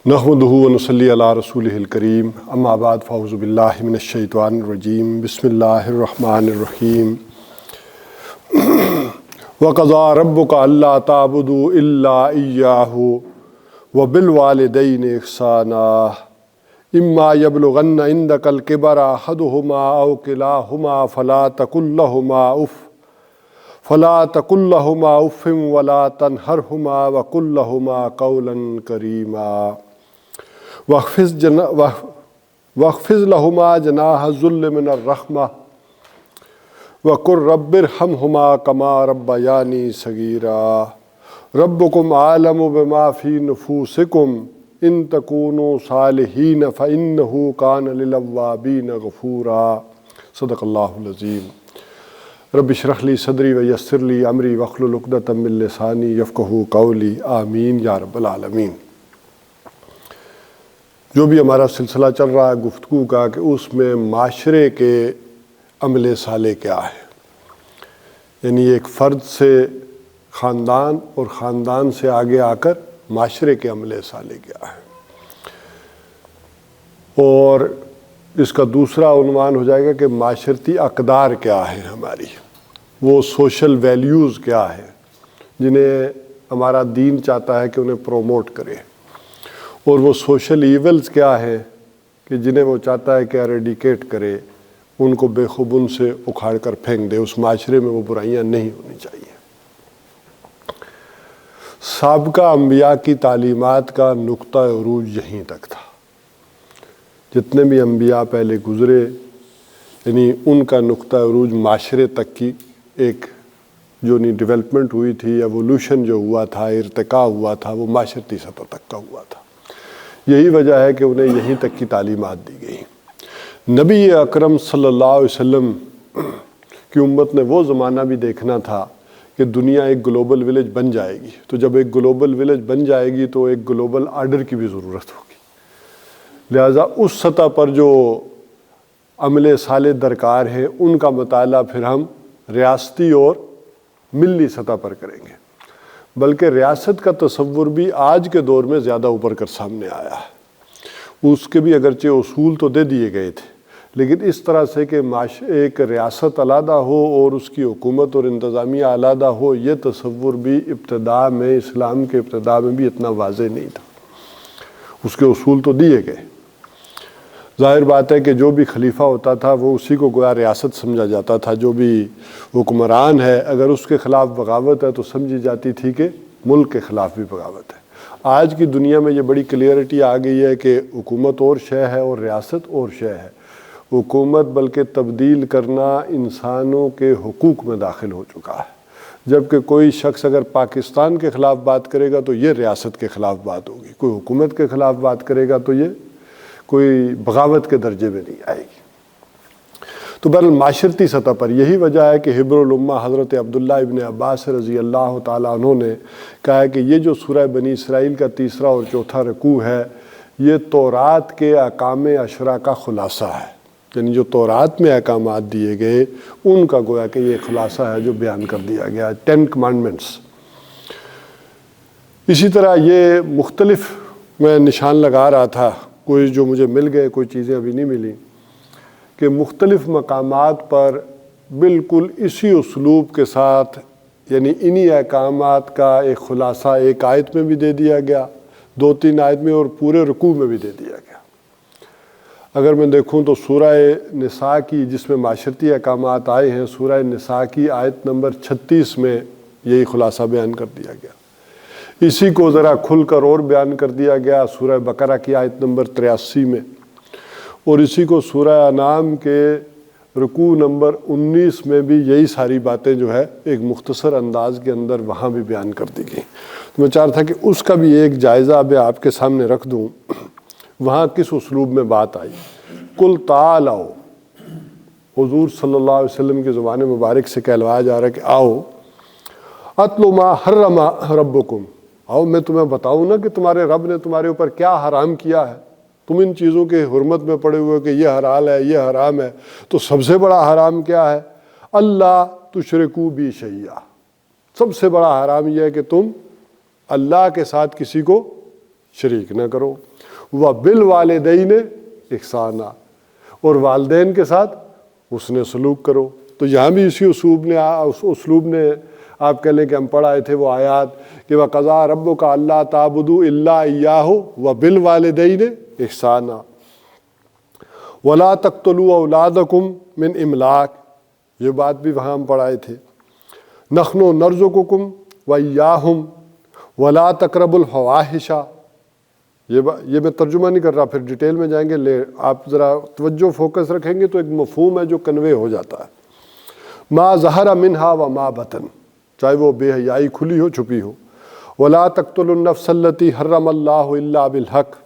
نحمدہ ونصلی علی رسولہ الکریم اما بعد فاعوذ باللہ من الشیطان الرجیم بسم اللہ الرحمن الرحیم وقضى ربك الا تعبدوا الا اياه وبالوالدين احسانا اما يبلغن عندك الكبر احدهما او كلاهما فلا تقل لهما اف ولا تنهرهما وقل لهما قولا كريما واخفض لهما جناح الذل من الرحمة وقل رب ارحمهما كما ربياني صغيرا ربكم أعلم بما في نفوسكم إن تكونوا صالحين فإنه كان للأوابين غفورا صدق الله العظيم رب اشرح لي صدري ويسر لي أمري واحلل عقدة من لساني يفقهوا قولي آمين یا رب العالمین۔ جو بھی ہمارا سلسلہ چل رہا ہے گفتگو کا کہ اس میں معاشرے کے عمل صالح کیا ہے، یعنی ایک فرد سے خاندان اور خاندان سے آگے آ کر معاشرے کے عمل صالح کیا ہے، اور اس کا دوسرا عنوان ہو جائے گا کہ معاشرتی اقدار کیا ہیں ہماری، وہ سوشل ویلیوز کیا ہیں جنہیں ہمارا دین چاہتا ہے کہ انہیں پروموٹ کرے، اور وہ سوشل ایولز کیا ہیں کہ جنہیں وہ چاہتا ہے کہ ایریڈیکیٹ کرے، ان کو بے خوبن سے اکھاڑ کر پھینک دے، اس معاشرے میں وہ برائیاں نہیں ہونی چاہیے۔ سابقہ انبیاء کی تعلیمات کا نقطہ عروج یہیں تک تھا، جتنے بھی انبیاء پہلے گزرے یعنی ان کا نقطہ عروج معاشرے تک کی ایک جو ڈیولپمنٹ ہوئی تھی، ایوولوشن جو ہوا تھا، ارتقاء ہوا تھا، وہ معاشرتی سطح تک کا ہوا تھا۔ یہی وجہ ہے کہ انہیں یہیں تک کی تعلیمات دی گئی۔ نبی اکرم صلی اللہ علیہ وسلم کی امت نے وہ زمانہ بھی دیکھنا تھا کہ دنیا ایک گلوبل ولیج بن جائے گی، تو جب ایک گلوبل ولیج بن جائے گی تو ایک گلوبل آرڈر کی بھی ضرورت ہوگی، لہٰذا اس سطح پر جو عمل صالح درکار ہے ان کا مطالعہ پھر ہم ریاستی اور ملی سطح پر کریں گے، بلکہ ریاست کا تصور بھی آج کے دور میں زیادہ اوپر کر سامنے آیا ہے۔ اس کے بھی اگرچہ اصول تو دے دیے گئے تھے، لیکن اس طرح سے کہ ایک ریاست علیحدہ ہو اور اس کی حکومت اور انتظامیہ علیحدہ ہو، یہ تصور بھی ابتداء میں، اسلام کے ابتداء میں بھی اتنا واضح نہیں تھا۔ اس کے اصول تو دیے گئے، ظاہر بات ہے کہ جو بھی خلیفہ ہوتا تھا وہ اسی کو گویا ریاست سمجھا جاتا تھا، جو بھی حکمران ہے اگر اس کے خلاف بغاوت ہے تو سمجھی جاتی تھی کہ ملک کے خلاف بھی بغاوت ہے۔ آج کی دنیا میں یہ بڑی کلیئرٹی آ گئی ہے کہ حکومت اور شے ہے اور ریاست اور شے ہے۔ حکومت بلکہ تبدیل کرنا انسانوں کے حقوق میں داخل ہو چکا ہے، جبکہ کوئی شخص اگر پاکستان کے خلاف بات کرے گا تو یہ ریاست کے خلاف بات ہوگی، کوئی حکومت کے خلاف بات کرے گا تو یہ کوئی بغاوت کے درجے میں نہیں آئے گی۔ تو بہرحال معاشرتی سطح پر یہی وجہ ہے کہ حبر الامہ حضرت عبداللہ ابن عباس رضی اللہ تعالیٰ عنہ نے کہا ہے کہ یہ جو سورہ بنی اسرائیل کا تیسرا اور چوتھا رکوع ہے یہ تورات کے احکام عشرہ کا خلاصہ ہے، یعنی جو تورات میں احکامات دیے گئے ان کا گویا کہ یہ خلاصہ ہے جو بیان کر دیا گیا ہے، 10 کمانڈمنٹس۔ اسی طرح یہ مختلف میں نشان لگا رہا تھا، کوئی جو مجھے مل گئے، کوئی چیزیں ابھی نہیں ملی، کہ مختلف مقامات پر بالکل اسی اسلوب کے ساتھ یعنی انہی احکامات کا ایک خلاصہ ایک آیت میں بھی دے دیا گیا، 2-3 آیت میں، اور پورے رکوع میں بھی دے دیا گیا۔ اگر میں دیکھوں تو سورہ نساء کی جس میں معاشرتی احکامات آئے ہیں، سورہ نساء کی آیت نمبر 36 میں یہی خلاصہ بیان کر دیا گیا۔ اسی کو ذرا کھل کر اور بیان کر دیا گیا سورہ بقرہ کی آیت نمبر 83 میں، اور اسی کو سورہ انعام کے رکوع نمبر 19 میں بھی یہی ساری باتیں جو ہے ایک مختصر انداز کے اندر وہاں بھی بیان کر دی گئی۔ تو میں چاہ رہا تھا کہ اس کا بھی ایک جائزہ اب آپ کے سامنے رکھ دوں، وہاں کس اسلوب میں بات آئی۔ قل تعالوا، حضور صلی اللہ علیہ وسلم کی زبان مبارک سے کہلوایا جا رہا ہے کہ آؤ، اتلو ما حرم ربکم، آؤ میں تمہیں بتاؤں نا کہ تمہارے رب نے تمہارے اوپر کیا حرام کیا ہے۔ تم ان چیزوں کے حرمت میں پڑے ہوئے کہ یہ حلال ہے یہ حرام ہے، تو سب سے بڑا حرام کیا ہے؟ اللہ تشرکو بی شیئا، سب سے بڑا حرام یہ ہے کہ تم اللہ کے ساتھ کسی کو شریک نہ کرو، وَبِالْوَالِدَيْنِ احسانا، اور والدین کے ساتھ حسن سلوک کرو۔ تو یہاں بھی اسی اسلوب نے آپ کہہ لیں کہ ہم پڑھ آئے تھے وہ آیات کہ وَقَضَىٰ رَبُّكَ أَلَّا تَعْبُدُوا إِلَّا إِيَّاهُ وَبِالْوَالِدَيْنِ احسانا وَلَا تَقْتُلُوا أَوْلَادَكُم مِّنْ إِمْلَاقٍ، یہ بات بھی وہاں ہم پڑھائے تھے۔ نَحْنُ نَرْزُقُكُمْ وَإِيَّاهُمْ وَلَا تَقْرَبُوا الْفَوَاحِشَ، یہ میں ترجمہ نہیں کر رہا، پھر ڈیٹیل میں جائیں گے، آپ ذرا توجہ فوکس رکھیں گے تو ایک مفہوم ہے جو کنوے ہو جاتا ہے۔ ما ظہر منہا وما بطن، چاہے وہ بے حیائی کھلی ہو چھپی ہو۔ ولا تقتلوا النفس التي حرم اللہ الا بالحق،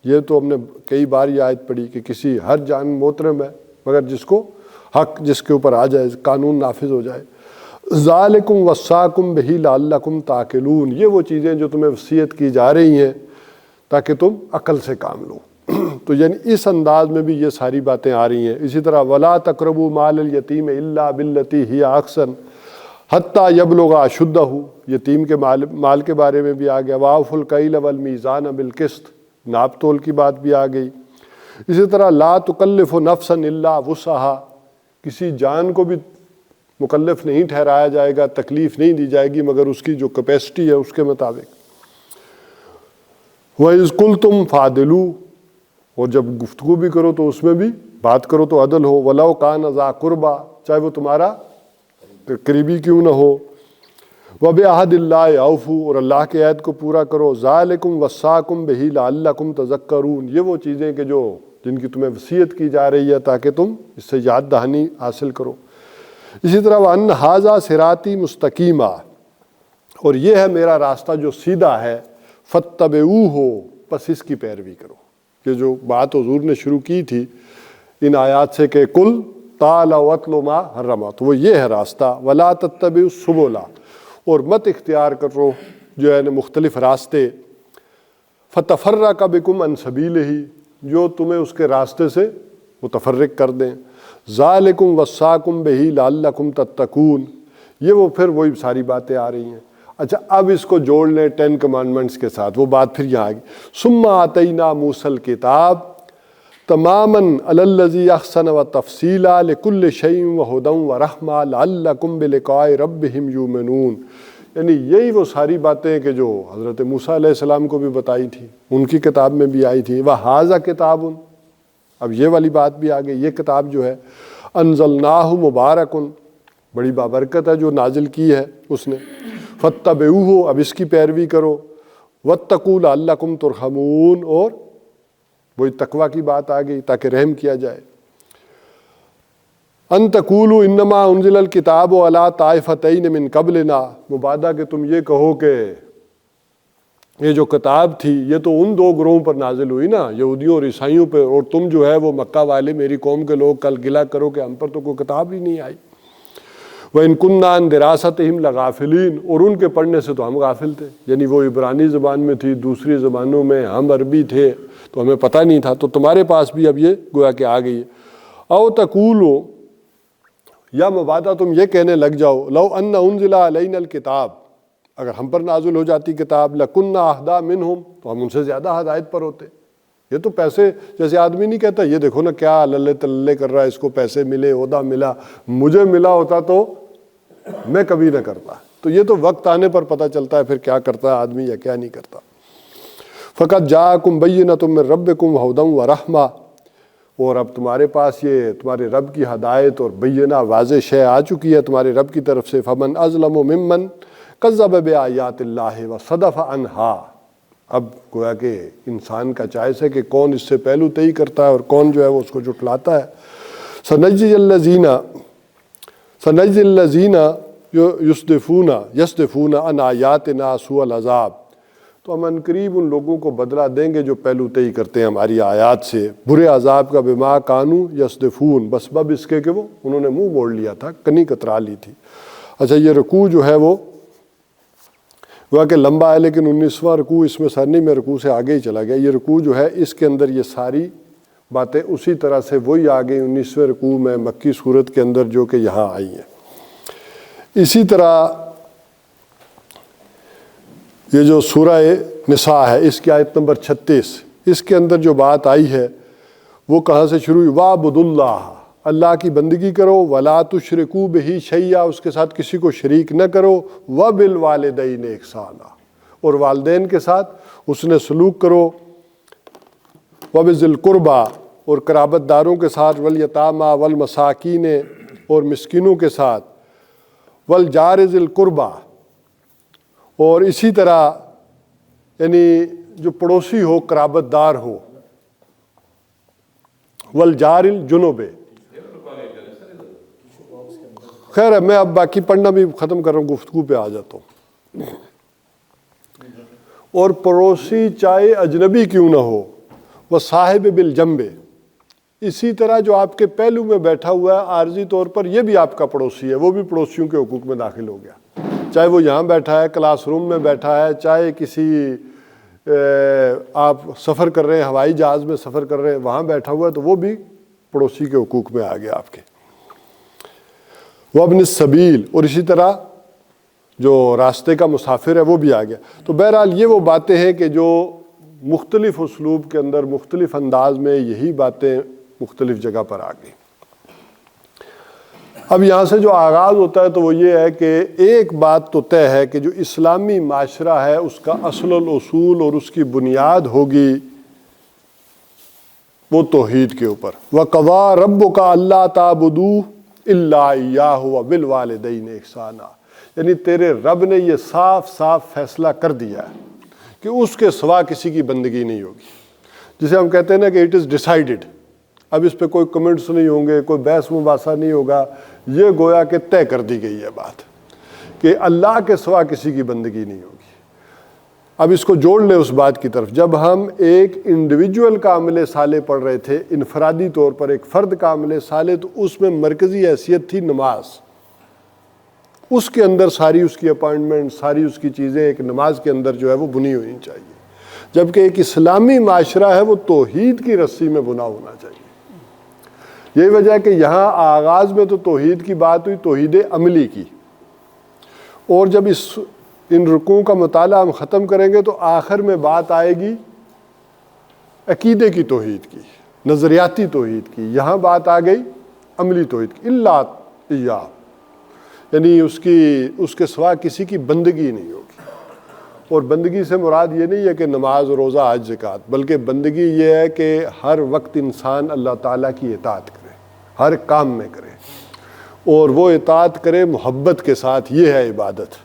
یہ تو ہم نے کئی بار یہ آیت پڑھی کہ کسی ہر جان محترم ہے مگر جس کو حق جس کے اوپر آ جائے، قانون نافذ ہو جائے۔ ذالکم وصاکم بہ لعلکم تعقلون، یہ وہ چیزیں جو تمہیں وصیت کی جا رہی ہیں تاکہ تم عقل سے کام لو۔ تو یعنی اس انداز میں بھی یہ ساری باتیں آ رہی ہیں۔ اسی طرح ولا تقربوا مال الیتیم الا بالتی ہی احسن حتی یبلغ اشدہ، یتیم کے مال کے بارے میں بھی آ گیا۔ واوفوا الکیل والمیزان بالقسط، ناپ تول کی بات بھی آ گئی۔ اسی طرح لا تکلف نفسا الا وسعہا، کسی جان کو بھی مکلف نہیں ٹھہرایا جائے گا، تکلیف نہیں دی جائے گی مگر اس کی جو کیپیسٹی ہے اس کے مطابق۔ وَإِذْ قُلْتُمْ فَعْدِلُوا، اور جب گفتگو بھی کرو تو اس میں بھی بات کرو تو عدل ہو۔ وَلَوْ كَانَ ذَا قُرْبَىٰ، چاہے وہ تمہارا قریبی کیوں نہ ہو۔ وَبِعَهْدِ اللَّهِ أَوْفُوا، اور اللہ کے عہد کو پورا کرو۔ ذَلِكُمْ وَصَّاكُمْ بِهِ لَعَلَّكُمْ تَذَكَّرُونَ، یہ وہ چیزیں کہ جن کی تمہیں وصیت کی جا رہی ہے تاکہ تم اس سے یاد دہانی حاصل کرو۔ اسی طرح وَأَنَّ هَٰذَا صِرَاطِي مُسْتَقِيمًا، اور یہ ہے میرا راستہ جو سیدھا ہے۔ فَاتَّبِعُوهُ، پس اس کی پیروی کرو۔ یہ جو بات حضور نے شروع کی تھی ان آیات سے کہ کل تعالوا واتلوا ما حرم، تو وہ یہ ہے راستہ۔ ولا تتبعوا السبل، اور مت اختیار کرو جو ہے مختلف راستے۔ فتفرق بکم عن سبیلہ، جو تمہیں اس کے راستے سے متفرق کر دیں۔ ذالکم وصاکم بہ لعلکم تتقون، یہ وہ پھر وہی ساری باتیں آ رہی ہیں۔ اچھا اب اس کو جوڑ لیں 10 کمانڈمنٹس کے ساتھ، وہ بات پھر یہاں آ گئی۔ ثم آتینا موسیٰ الکتاب تماماً علی الذی احسن وتفصیلا لکل شیء وہدی ورحمۃ لعلکم بلقاء ربہم یؤمنون، یعنی یہی وہ ساری باتیں کہ جو حضرت موسیٰ علیہ السلام کو بھی بتائی تھی، ان کی کتاب میں بھی آئی تھی۔ وہذا کتاب، اب یہ والی بات بھی آ گئی، یہ کتاب جو ہے انزلناہ مبارک، بڑی بابرکت ہے جو نازل کی ہے اس نے۔ فاتبعوہ، اب اس کی پیروی کرو۔ واتقوا لعلکم ترحمون، اور وہی تقوی کی بات آ گئی تاکہ رحم کیا جائے۔ ان تقولوا انما انزل الکتاب علی طائفتین من قبلنا، مبادہ کہ تم یہ کہو کہ یہ جو کتاب تھی یہ تو ان 2 گروہوں پر نازل ہوئی نا، یہودیوں اور عیسائیوں پر، اور تم جو ہے وہ مکہ والے میری قوم کے لوگ کل گلہ کرو کہ ہم پر تو کوئی کتاب ہی نہیں آئی۔ وَإِن كُنَّا عَن دِرَاسَتِهِمْ لَغَافِلِينَ، اور ان کے پڑھنے سے تو ہم غافل تھے، یعنی وہ عبرانی زبان میں تھی، دوسری زبانوں میں، ہم عربی تھے تو ہمیں پتہ نہیں تھا، تو تمہارے پاس بھی اب یہ گویا کہ آ گئی ہے۔ او تقولوا، یا مبادہ تم یہ کہنے لگ جاؤ، لو ان انزل علینا الکتاب، اگر ہم پر نازل ہو جاتی کتاب، لَكُنَّا أَهْدَىٰ مِنْهُمْ، تو ہم ان سے زیادہ ہدایت پر ہوتے۔ یہ تو پیسے، جیسے آدمی نہیں کہتا یہ دیکھو نا کیا للے تللے کر رہا ہے، اس کو پیسے ملے، عہدہ ملا، مجھے ملا ہوتا تو میں کبھی نہ کرتا۔ تو یہ تو وقت آنے پر پتہ چلتا ہے پھر کیا کرتا ہے آدمی یا کیا نہیں کرتا۔ فقط جاءکم بینۃ من ربکم وہدی ورحمۃ، اور اب تمہارے پاس یہ تمہارے رب کی ہدایت اور بینہ واضح شے آ چکی ہے تمہارے رب کی طرف سے۔ فمن اظلم ممن کذب بآیات اللہ وصدف عنہا، اب گویا کہ انسان کا چوائس ہے کہ کون اس سے پہلو تہی کرتا ہے اور کون جو ہے وہ اس کو جھٹلاتا ہے۔ سنجزی الذین یصدفون عن آیاتنا سوء العذاب، تو ہم عنقریب ان لوگوں کو بدلہ دیں گے جو پہلو تہی کرتے ہیں ہماری آیات سے، برے عذاب کا، بما کانوا یصدفون، بس بب اس کے کہ وہ انہوں نے منہ موڑ لیا تھا، کنی کترا لی تھی۔ اچھا یہ رکوع جو ہے وہ گویا کہ لمبا ہے لیکن 19واں رکوع اس میں سر نہیں، میں رکوع سے آگے ہی چلا گیا۔ یہ رکوع جو ہے اس کے اندر یہ ساری باتیں اسی طرح سے وہی آ گئی 19ویں رکوع میں مکی صورت کے اندر جو کہ یہاں آئی ہیں۔ اسی طرح یہ جو سورہ نساء ہے اس کی آیت نمبر 36، اس کے اندر جو بات آئی ہے وہ کہاں سے شروع ہوئی؟ وَاعْبُدُوا اللَّهَ، اللہ کی بندگی کرو، وَلَا تُشْرِكُوا بِهِ شَيْئًا، اس کے ساتھ کسی کو شریک نہ کرو، وَبِالْوَالِدَيْنِ إِحْسَانًا، اور والدین کے ساتھ حسن سلوک کرو، وَبِذِي الْقُرْبَىٰ، اور قرابت داروں کے ساتھ، وَالْيَتَامَىٰ وَالْمَسَاكِينِ، اور مسکینوں کے ساتھ، وَالْجَارِ ذِي الْقُرْبَىٰ، اور اسی طرح یعنی جو پڑوسی ہو، قرابت دار ہو، والجار الجنوب۔ خیر ہے، میں اب باقی پڑھنا بھی ختم کر رہا ہوں، گفتگو پہ آ جاتا ہوں۔ اور پڑوسی چاہے اجنبی کیوں نہ ہو، وہ صاحب بالجنب، اسی طرح جو آپ کے پہلو میں بیٹھا ہوا ہے عارضی طور پر، یہ بھی آپ کا پڑوسی ہے، وہ بھی پڑوسیوں کے حقوق میں داخل ہو گیا، چاہے وہ یہاں بیٹھا ہے، کلاس روم میں بیٹھا ہے، چاہے کسی آپ سفر کر رہے ہیں، ہوائی جہاز میں سفر کر رہے ہیں، وہاں بیٹھا ہوا ہے، تو وہ بھی پڑوسی کے حقوق میں آ گیا آپ کے۔ وابن السبیل، اور اسی طرح جو راستے کا مسافر ہے وہ بھی آ گیا۔ تو بہرحال یہ وہ باتیں ہیں کہ جو مختلف اسلوب کے اندر مختلف انداز میں یہی باتیں مختلف جگہ پر آ گئی۔ اب یہاں سے جو آغاز ہوتا ہے تو وہ یہ ہے کہ ایک بات تو طے ہے کہ جو اسلامی معاشرہ ہے اس کا اصل الاصول اور اس کی بنیاد ہوگی وہ توحید کے اوپر۔ وَقَضَىٰ رَبُّكَ أَلَّا تَعْبُدُوا إِلَّا إِيَّاهُ وَبِالْوَالِدَيْنِ إِحْسَانًا، یعنی تیرے رب نے یہ صاف صاف فیصلہ کر دیا ہے کہ اس کے سوا کسی کی بندگی نہیں ہوگی، جسے ہم کہتے ہیں نا کہ اٹ از ڈیسائیڈڈ، اب اس پہ کوئی کمنٹس نہیں ہوں گے، کوئی بحث مباحثہ نہیں ہوگا، یہ گویا کہ طے کر دی گئی ہے بات کہ اللہ کے سوا کسی کی بندگی نہیں ہوگی۔ اب اس کو جوڑ لیں اس بات کی طرف، جب ہم ایک انڈیویجول کا عمل صالح پڑھ رہے تھے، انفرادی طور پر ایک فرد کا عمل صالح، تو اس میں مرکزی حیثیت تھی نماز، اس کے اندر ساری اس کی اپائنٹمنٹ، ساری اس کی چیزیں ایک نماز کے اندر جو ہے وہ بنی ہونی چاہیے، جبکہ ایک اسلامی معاشرہ ہے وہ توحید کی رسی میں بنا ہونا چاہیے۔ یہی وجہ ہے کہ یہاں آغاز میں تو توحید کی بات ہوئی، توحید عملی کی، اور جب ان رکوع کا مطالعہ ہم ختم کریں گے تو آخر میں بات آئے گی عقیدے کی توحید کی، نظریاتی توحید کی، یہاں بات آ گئی عملی توحید کی، الا اياه، یعنی اس کے سوا کسی کی بندگی نہیں ہوگی۔ اور بندگی سے مراد یہ نہیں ہے کہ نماز روزہ حج زکوٰۃ، بلکہ بندگی یہ ہے کہ ہر وقت انسان اللہ تعالیٰ کی اطاعت کرے، ہر کام میں کرے، اور وہ اطاعت کرے محبت کے ساتھ، یہ ہے عبادت،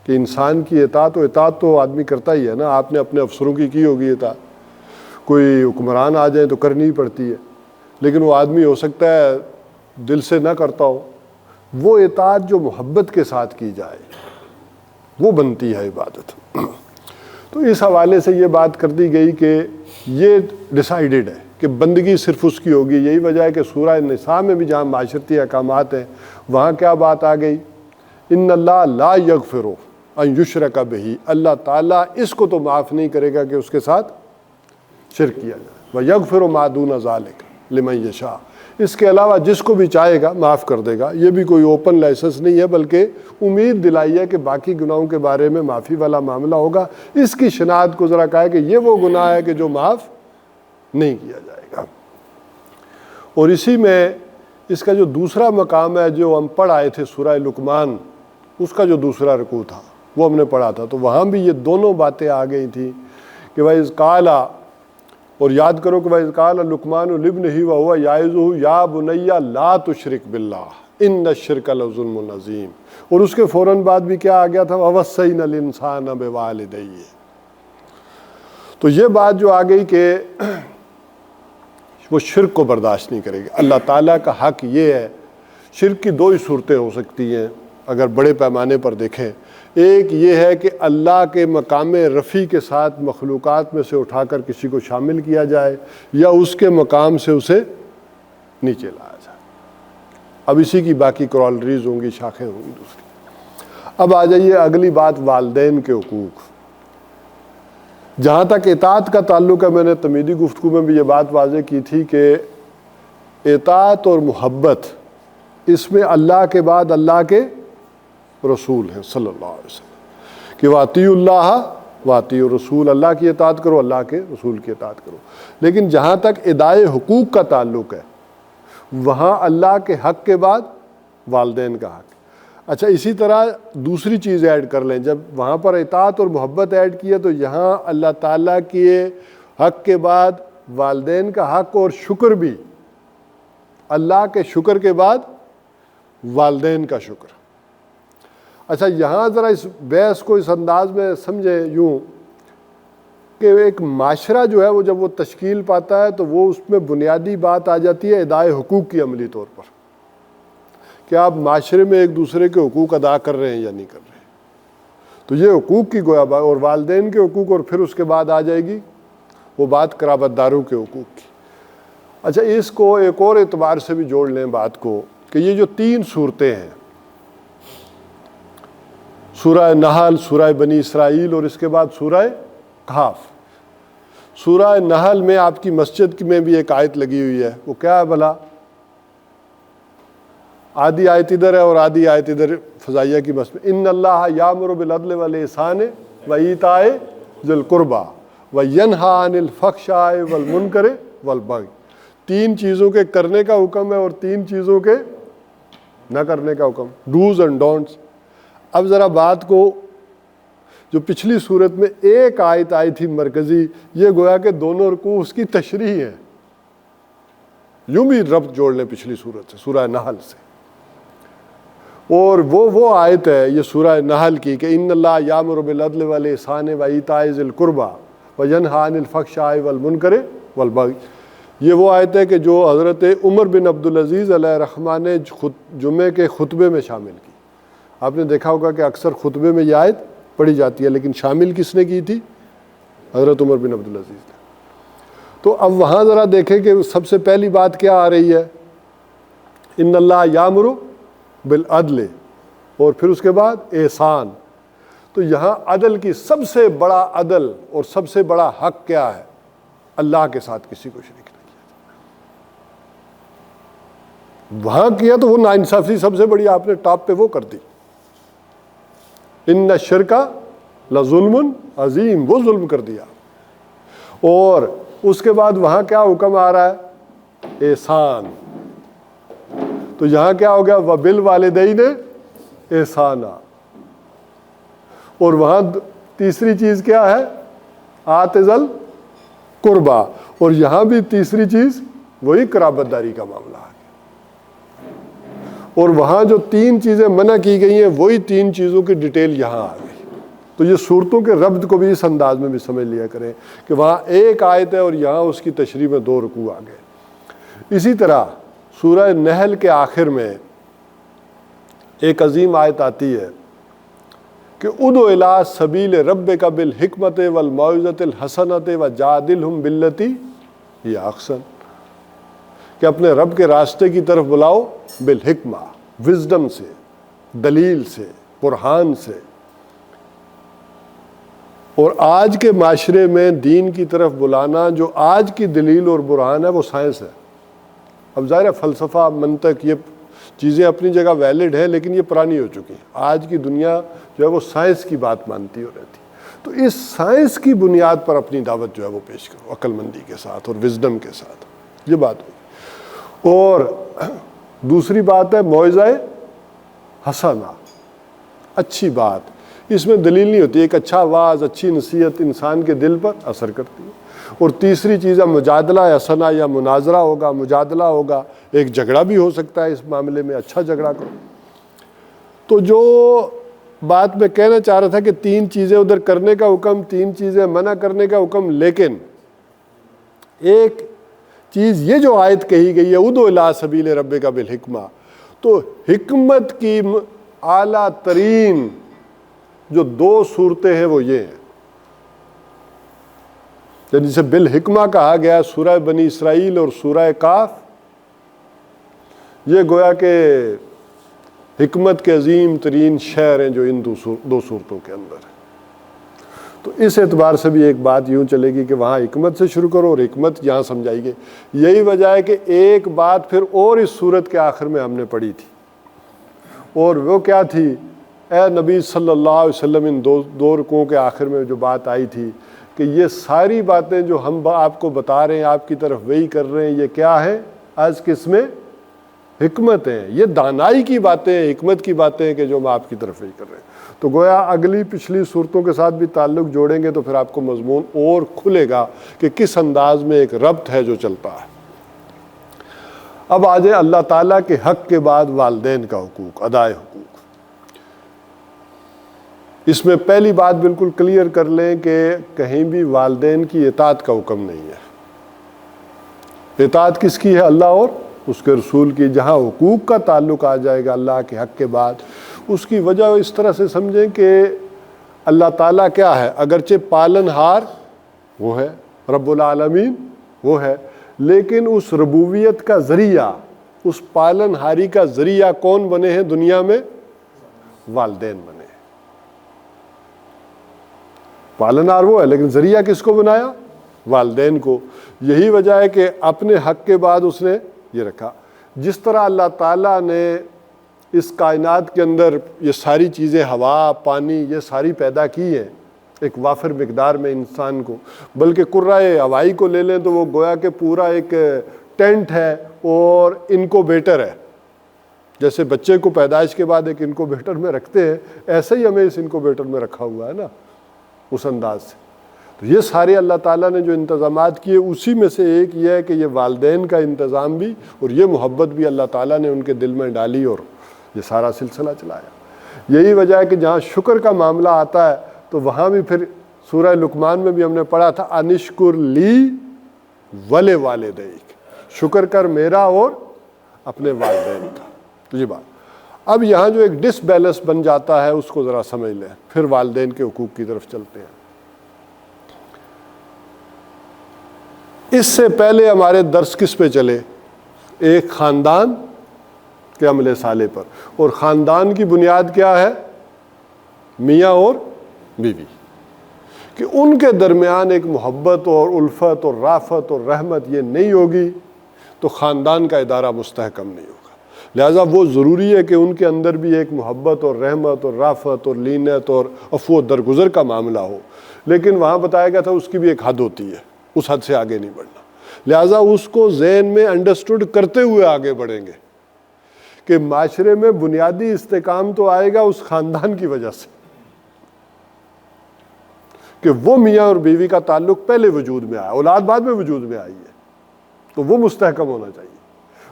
کہ انسان کی اطاعت، و اطاعت تو آدمی کرتا ہی ہے نا، آپ نے اپنے افسروں کی ہوگی اطاعت، کوئی حکمران آ جائیں تو کرنی ہی پڑتی ہے، لیکن وہ آدمی ہو سکتا ہے دل سے نہ کرتا ہو، وہ اطاعت جو محبت کے ساتھ کی جائے وہ بنتی ہے عبادت۔ تو اس حوالے سے یہ بات کر دی گئی کہ یہ ڈیسائیڈڈ ہے کہ بندگی صرف اس کی ہوگی۔ یہی وجہ ہے کہ سورہ نساء میں بھی جہاں معاشرتی احکامات ہیں وہاں کیا بات آ گئی؟ ان اللہ لا یغفر ان یشرک بہ، اللہ تعالیٰ اس کو تو معاف نہیں کرے گا کہ اس کے ساتھ شرک کیا جائے، ویغفر ما دون ذلک لمن یشاء، اس کے علاوہ جس کو بھی چاہے گا معاف کر دے گا۔ یہ بھی کوئی اوپن لائسنس نہیں ہے، بلکہ امید دلائی ہے کہ باقی گناہوں کے بارے میں معافی والا معاملہ ہوگا۔ اس کی شناخت کو ذرا کہا ہے کہ یہ وہ گناہ ہے کہ جو معاف نہیں کیا جائے گا۔ اور اسی میں اس کا جو دوسرا مقام ہے جو ہم پڑھ آئے تھے سورہ لقمان، اس کا جو دوسرا رکوع تھا وہ ہم نے پڑھا تھا، تو وہاں بھی یہ دونوں باتیں آ گئی تھیں کہ وَإِذْ قَالَ، اور یاد کرو کہ وَإِذْ قَالَ لُقْمَانُ لِابْنِهِ وَهُوَ يَعِظُهُ يَا بُنَيَّ لَا تُشْرِكْ بِاللَّهِ إِنَّ الشِّرْكَ لَظُلْمٌ عَظِيمٌ، اور اس کے فوراً بعد بھی کیا آ گیا تھا؟ وَوَصَّيْنَا الْإِنسَانَ بِوَالِدَيْهِ، تو یہ بات جو آ گئی کہ وہ شرک کو برداشت نہیں کرے گی۔ اللہ تعالیٰ کا حق یہ ہے، شرک کی دو ہی صورتیں ہو سکتی ہیں اگر بڑے پیمانے پر دیکھیں، ایک یہ ہے کہ اللہ کے مقام رفیع کے ساتھ مخلوقات میں سے اٹھا کر کسی کو شامل کیا جائے، یا اس کے مقام سے اسے نیچے لایا جائے۔ اب اسی کی باقی کورالریز ہوں گی، شاخیں ہوں گی دوسری۔ اب آ جائیے اگلی بات، والدین کے حقوق۔ جہاں تک اطاعت کا تعلق ہے، میں نے تمیدی گفتگو میں بھی یہ بات واضح کی تھی کہ اطاعت اور محبت اس میں اللہ کے بعد اللہ کے رسول ہیں صلی اللہ علیہ وسلم، کہ واطیع اللہ واطیع الرسول، اللہ کی اطاعت کرو، اللہ کے رسول کی اطاعت کرو. لیکن جہاں تک ادائے حقوق کا تعلق ہے وہاں اللہ کے حق کے بعد والدین کا حق. اچھا اسی طرح دوسری چیز ایڈ کر لیں، جب وہاں پر اطاعت اور محبت ایڈ کی ہے تو یہاں اللہ تعالیٰ کے حق کے بعد والدین کا حق اور شکر بھی، اللہ کے شکر کے بعد والدین کا شکر. اچھا یہاں ذرا اس بحث کو اس انداز میں سمجھیں یوں کہ ایک معاشرہ جو ہے وہ جب وہ تشکیل پاتا ہے تو وہ اس میں بنیادی بات آ جاتی ہے ادائے حقوق کی عملی طور پر، کہ آپ معاشرے میں ایک دوسرے کے حقوق ادا کر رہے ہیں یا نہیں کر رہے ہیں. تو یہ حقوق کی گویا بات، اور والدین کے حقوق، اور پھر اس کے بعد آ جائے گی وہ بات قرابت داروں کے حقوق کی. اچھا اس کو ایک اور اعتبار سے بھی جوڑ لیں بات کو کہ یہ جو 3 صورتیں ہیں، سورہ نحل، سورہ بنی اسرائیل اور اس کے بعد سورہ کہف. سورہ نحل میں آپ کی مسجد میں بھی ایک آیت لگی ہوئی ہے، وہ کیا ہے بھلا؟ آدھی آیت ادھر ہے اور آدھی آیت ادھر فضائیہ کی بس میں. ان اللہ یامر بالعدل والاحسان وایتاء ذی القربی وینہی عن الفحشاء والمنکر والبغی. 3 چیزوں کے کرنے کا حکم ہے اور 3 چیزوں کے نہ کرنے کا حکم، ڈوز اینڈ ڈونٹس. اب ذرا بات کو، جو پچھلی صورت میں ایک آیت آئی تھی مرکزی، یہ گویا کہ دونوں رکوع اس کی تشریح ہے. یوں بھی ربط جوڑ لیں پچھلی صورت سے، سورہ نحل سے. اور وہ آیت ہے یہ سورہ نحل کی کہ ان اللہ یامر بالعدل والاحسان وایتاء ذی القربی وینہی عن الفحشاء والمنکر والبغی. یہ وہ آیت ہے کہ جو حضرت عمر بن عبدالعزیز علیہ الرحمہ نے جمعے کے خطبے میں شامل کی. آپ نے دیکھا ہوگا کہ اکثر خطبے میں یہ آیت پڑھی جاتی ہے، لیکن شامل کس نے کی تھی؟ حضرت عمر بن عبدالعزیز نے. تو اب وہاں ذرا دیکھیں کہ سب سے پہلی بات کیا آ رہی ہے؟ ان اللہ یامر بالعدل، اور پھر اس کے بعد احسان. تو یہاں عدل کی سب سے بڑا عدل اور سب سے بڑا حق کیا ہے؟ اللہ کے ساتھ کسی کو شریک نہیں کیا. وہاں کیا تو وہ ناانصافی سب سے بڑی آپ نے ٹاپ پہ وہ کر دی. ان الشرک لظلم عظیم، وہ ظلم کر دیا. اور اس کے بعد وہاں کیا حکم آ رہا ہے؟ احسان. تو یہاں کیا ہو گیا؟ وبالوالدین احسانا. اور وہاں تیسری چیز کیا ہے؟ آت ذی القربی. اور یہاں بھی تیسری چیز وہی قرابت داری کا معاملہ ہے. اور وہاں جو 3 چیزیں منع کی گئی ہیں وہی 3 چیزوں کی ڈیٹیل یہاں آ گئی. تو یہ صورتوں کے ربط کو بھی اس انداز میں بھی سمجھ لیا کریں کہ وہاں ایک آیت ہے اور یہاں اس کی تشریح میں 2 رکوع آ گئے. اسی طرح سورہ نحل کے آخر میں ایک عظیم آیت آتی ہے کہ ادع الی سبیل ربک بالحکمت والموعظۃ الحسنۃ وجادلھم باللتی ہی احسن. کہ اپنے رب کے راستے کی طرف بلاؤ بالحکمہ، وزڈم سے، دلیل سے، برہان سے. اور آج کے معاشرے میں دین کی طرف بلانا، جو آج کی دلیل اور برہان ہے وہ سائنس ہے. اب ظاہر ہے فلسفہ، منطق، یہ چیزیں اپنی جگہ ویلڈ ہیں لیکن یہ پرانی ہو چکی ہیں. آج کی دنیا جو ہے وہ سائنس کی بات مانتی ہو رہتی. تو اس سائنس کی بنیاد پر اپنی دعوت جو ہے وہ پیش کرو، عقل مندی کے ساتھ اور وزڈم کے ساتھ. یہ بات ہوئی. اور دوسری بات ہے موعظہ حسنہ، اچھی بات. اس میں دلیل نہیں ہوتی، ایک اچھا واعظ، اچھی نصیحت انسان کے دل پر اثر کرتی ہے. اور تیسری چیز ہے مجادلہ حسنہ، یا مناظرہ ہوگا، مجادلہ ہوگا، ایک جھگڑا بھی ہو سکتا ہے اس معاملے میں، اچھا جھگڑا کرو. تو جو بات میں کہنا چاہ رہا تھا کہ 3 چیزیں ادھر کرنے کا حکم، 3 چیزیں منع کرنے کا حکم، لیکن ایک چیز یہ جو آیت کہی گئی ہے ادع الی سبیل ربک بالحکمہ، تو حکمت کی اعلیٰ ترین جو 2 صورتیں ہیں وہ یہ ہیں. جسے بالحکمہ کہا گیا سورہ بنی اسرائیل اور سورہ کہف، یہ گویا کہ حکمت کے عظیم ترین شعر ہیں جو ان 2 صورتوں کے اندر ہیں. تو اس اعتبار سے بھی ایک بات یوں چلے گی کہ وہاں حکمت سے شروع کرو اور حکمت یہاں سمجھائی گئی. یہی وجہ ہے کہ ایک بات پھر اور اس صورت کے آخر میں ہم نے پڑھی تھی، اور وہ کیا تھی اے نبی صلی اللہ علیہ وسلم، ان دو رکوعوں کے آخر میں جو بات آئی تھی کہ یہ ساری باتیں جو ہم آپ کو بتا رہے ہیں، آپ کی طرف وہی کر رہے ہیں، یہ کیا ہے؟ آج کس میں حکمت ہیں، یہ دانائی کی باتیں ہیں، حکمت کی باتیں ہیں کہ جو ہم آپ کی طرف وہی کر رہے ہیں۔ تو گویا اگلی پچھلی صورتوں کے ساتھ بھی تعلق جوڑیں گے تو پھر آپ کو مضمون اور کھلے گا کہ کس انداز میں ایک ربط ہے جو چلتا ہے۔ اب آ جائے اللہ تعالیٰ کے حق کے بعد والدین کا حقوق، ادائے حقوق۔ اس میں پہلی بات بالکل کلیئر کر لیں کہ کہیں بھی والدین کی اطاعت کا حکم نہیں ہے۔ اطاعت کس کی ہے؟ اللہ اور اس کے رسول کی۔ جہاں حقوق کا تعلق آ جائے گا اللہ کے حق کے بعد، اس کی وجہ اس طرح سے سمجھیں کہ اللہ تعالیٰ کیا ہے؟ اگرچہ پالن ہار وہ ہے، رب العالمین وہ ہے، لیکن اس ربوبیت کا ذریعہ، اس پالن ہاری کا ذریعہ کون بنے ہیں دنیا میں؟ والدین بنے۔ پالن ہار وہ ہے لیکن ذریعہ کس کو بنایا؟ والدین کو۔ یہی وجہ ہے کہ اپنے حق کے بعد اس نے یہ رکھا۔ جس طرح اللہ تعالیٰ نے اس کائنات کے اندر یہ ساری چیزیں، ہوا، پانی، یہ ساری پیدا کی ہیں ایک وافر مقدار میں انسان کو، بلکہ قرۂ ہوائی کو لے لیں تو وہ گویا کہ پورا ایک ٹینٹ ہے اور انکوبیٹر ہے۔ جیسے بچے کو پیدائش کے بعد ایک انکوبیٹر میں رکھتے ہیں، ایسے ہی ہمیں اس انکوبیٹر میں رکھا ہوا ہے نا، اس انداز سے۔ تو یہ سارے اللہ تعالیٰ نے جو انتظامات کیے، اسی میں سے ایک یہ ہے کہ یہ والدین کا انتظام بھی اور یہ محبت بھی اللہ تعالیٰ نے ان کے دل میں ڈالی اور یہ سارا سلسلہ چلایا۔ یہی وجہ ہے کہ جہاں شکر کا معاملہ آتا ہے تو وہاں بھی پھر سورہ لقمان میں بھی ہم نے پڑھا تھا انشکر لی ولے والدیک، شکر کر میرا اور اپنے والدین کا۔ تو یہ بات اب یہاں جو ایک ڈس بیلنس بن جاتا ہے اس کو ذرا سمجھ لیں، پھر والدین کے حقوق کی طرف چلتے ہیں۔ اس سے پہلے ہمارے درس کس پہ چلے؟ ایک خاندان کے عمل صالح پر، اور خاندان کی بنیاد کیا ہے؟ میاں اور بیوی، کہ ان کے درمیان ایک محبت اور الفت اور رافت اور رحمت یہ نہیں ہوگی تو خاندان کا ادارہ مستحکم نہیں ہوگا۔ لہٰذا وہ ضروری ہے کہ ان کے اندر بھی ایک محبت اور رحمت اور رافت اور لینت اور عفو و درگزر کا معاملہ ہو، لیکن وہاں بتایا گیا تھا اس کی بھی ایک حد ہوتی ہے، اس حد سے آگے نہیں بڑھنا۔ لہٰذا اس کو ذہن میں انڈرسٹوڈ کرتے ہوئے آگے بڑھیں گے کہ معاشرے میں بنیادی استحکام تو آئے گا اس خاندان کی وجہ سے کہ وہ میاں اور بیوی کا تعلق پہلے وجود میں آیا، اولاد بعد میں وجود میں آئی ہے تو وہ مستحکم ہونا چاہیے۔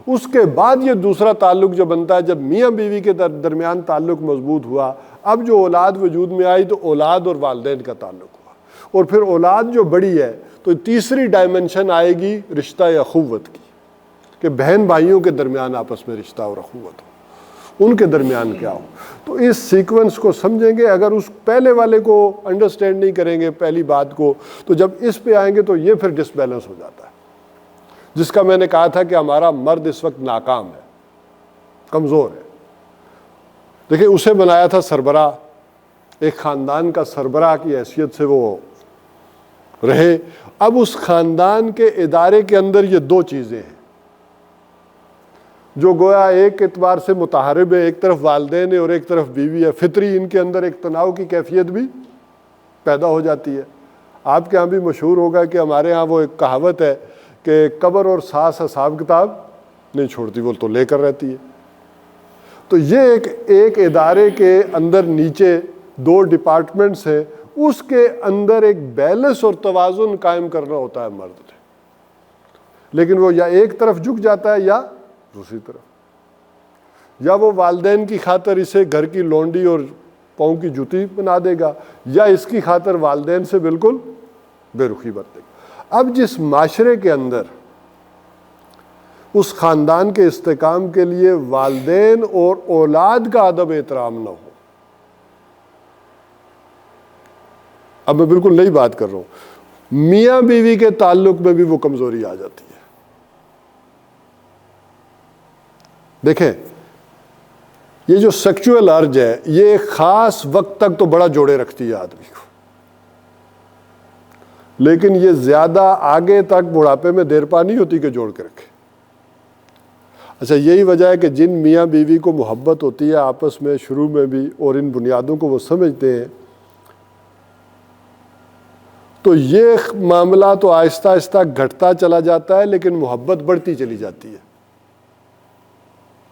اس کے بعد یہ دوسرا تعلق جو بنتا ہے، جب میاں بیوی کے درمیان تعلق مضبوط ہوا، اب جو اولاد وجود میں آئی تو اولاد اور والدین کا تعلق ہوا، اور پھر اولاد جو بڑی ہے تو تیسری ڈائمنشن آئے گی رشتہ اخوت کی، کہ بہن بھائیوں کے درمیان آپس میں رشتہ اور اخوت ہو، ان کے درمیان کیا ہو۔ تو اس سیکوینس کو سمجھیں گے، اگر اس پہلے والے کو انڈرسٹینڈ نہیں کریں گے پہلی بات کو، تو جب اس پہ آئیں گے تو یہ پھر ڈس بیلنس ہو جاتا ہے، جس کا میں نے کہا تھا کہ ہمارا مرد اس وقت ناکام ہے، کمزور ہے۔ دیکھیں اسے بنایا تھا سربراہ، ایک خاندان کا سربراہ کی حیثیت سے وہ رہے۔ اب اس خاندان کے ادارے کے اندر یہ دو چیزیں ہیں جو گویا ایک اعتبار سے متحارب ہے، ایک طرف والدین ہے اور ایک طرف بیوی ہے۔ فطری ان کے اندر ایک تناؤ کی کیفیت بھی پیدا ہو جاتی ہے۔ آپ کے ہاں بھی مشہور ہوگا کہ ہمارے ہاں وہ ایک کہاوت ہے کہ قبر اور ساس حساب کتاب نہیں چھوڑتی، وہ تو لے کر رہتی ہے۔ تو یہ ایک ادارے کے اندر نیچے دو ڈپارٹمنٹس ہیں، اس کے اندر ایک بیلنس اور توازن قائم کرنا ہوتا ہے مرد نے، لیکن وہ یا ایک طرف جھک جاتا ہے یا دوسری طرف، یا وہ والدین کی خاطر اسے گھر کی لونڈی اور پاؤں کی جوتی بنا دے گا، یا اس کی خاطر والدین سے بالکل بے رخی برتے گا۔ اب جس معاشرے کے اندر اس خاندان کے استحکام کے لیے والدین اور اولاد کا ادب احترام نہ ہو، اب میں بالکل نئی بات کر رہا ہوں، میاں بیوی کے تعلق میں بھی وہ کمزوری آ جاتی ہے۔ دیکھیں یہ جو سیکچول ارج ہے یہ ایک خاص وقت تک تو بڑا جوڑے رکھتی ہے آدمی کو، لیکن یہ زیادہ آگے تک بڑھاپے میں دیر پا نہیں ہوتی کہ جوڑ کے رکھے۔ اچھا یہی وجہ ہے کہ جن میاں بیوی کو محبت ہوتی ہے آپس میں شروع میں بھی اور ان بنیادوں کو وہ سمجھتے ہیں تو یہ معاملہ تو آہستہ آہستہ گھٹتا چلا جاتا ہے لیکن محبت بڑھتی چلی جاتی ہے.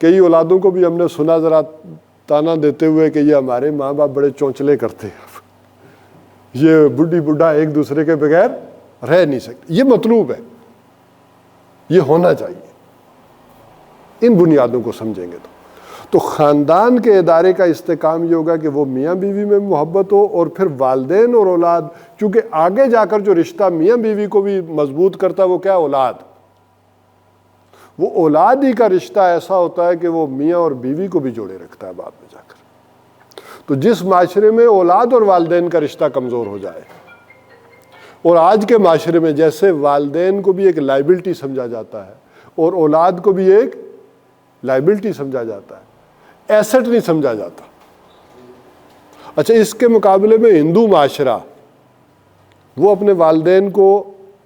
کئی اولادوں کو بھی ہم نے سنا ذرا تانا دیتے ہوئے کہ یہ ہمارے ماں باپ بڑے چونچلے کرتے ہیں, یہ بڈھی بڈھا ایک دوسرے کے بغیر رہ نہیں سکتے. یہ مطلوب ہے, یہ ہونا چاہیے. ان بنیادوں کو سمجھیں گے تو خاندان کے ادارے کا استحکام یہ ہوگا کہ وہ میاں بیوی میں محبت ہو, اور پھر والدین اور اولاد, چونکہ آگے جا کر جو رشتہ میاں بیوی کو بھی مضبوط کرتا ہے وہ کیا, اولاد. وہ اولاد ہی کا رشتہ ایسا ہوتا ہے کہ وہ میاں اور بیوی کو بھی جوڑے رکھتا ہے بعد میں جا کر. تو جس معاشرے میں اولاد اور والدین کا رشتہ کمزور ہو جائے, اور آج کے معاشرے میں جیسے والدین کو بھی ایک لائبلٹی سمجھا جاتا ہے اور اولاد کو بھی ایک لائبلٹی سمجھا جاتا ہے, ایسٹ نہیں سمجھا جاتا. اچھا اس کے مقابلے میں ہندو معاشرہ وہ اپنے والدین کو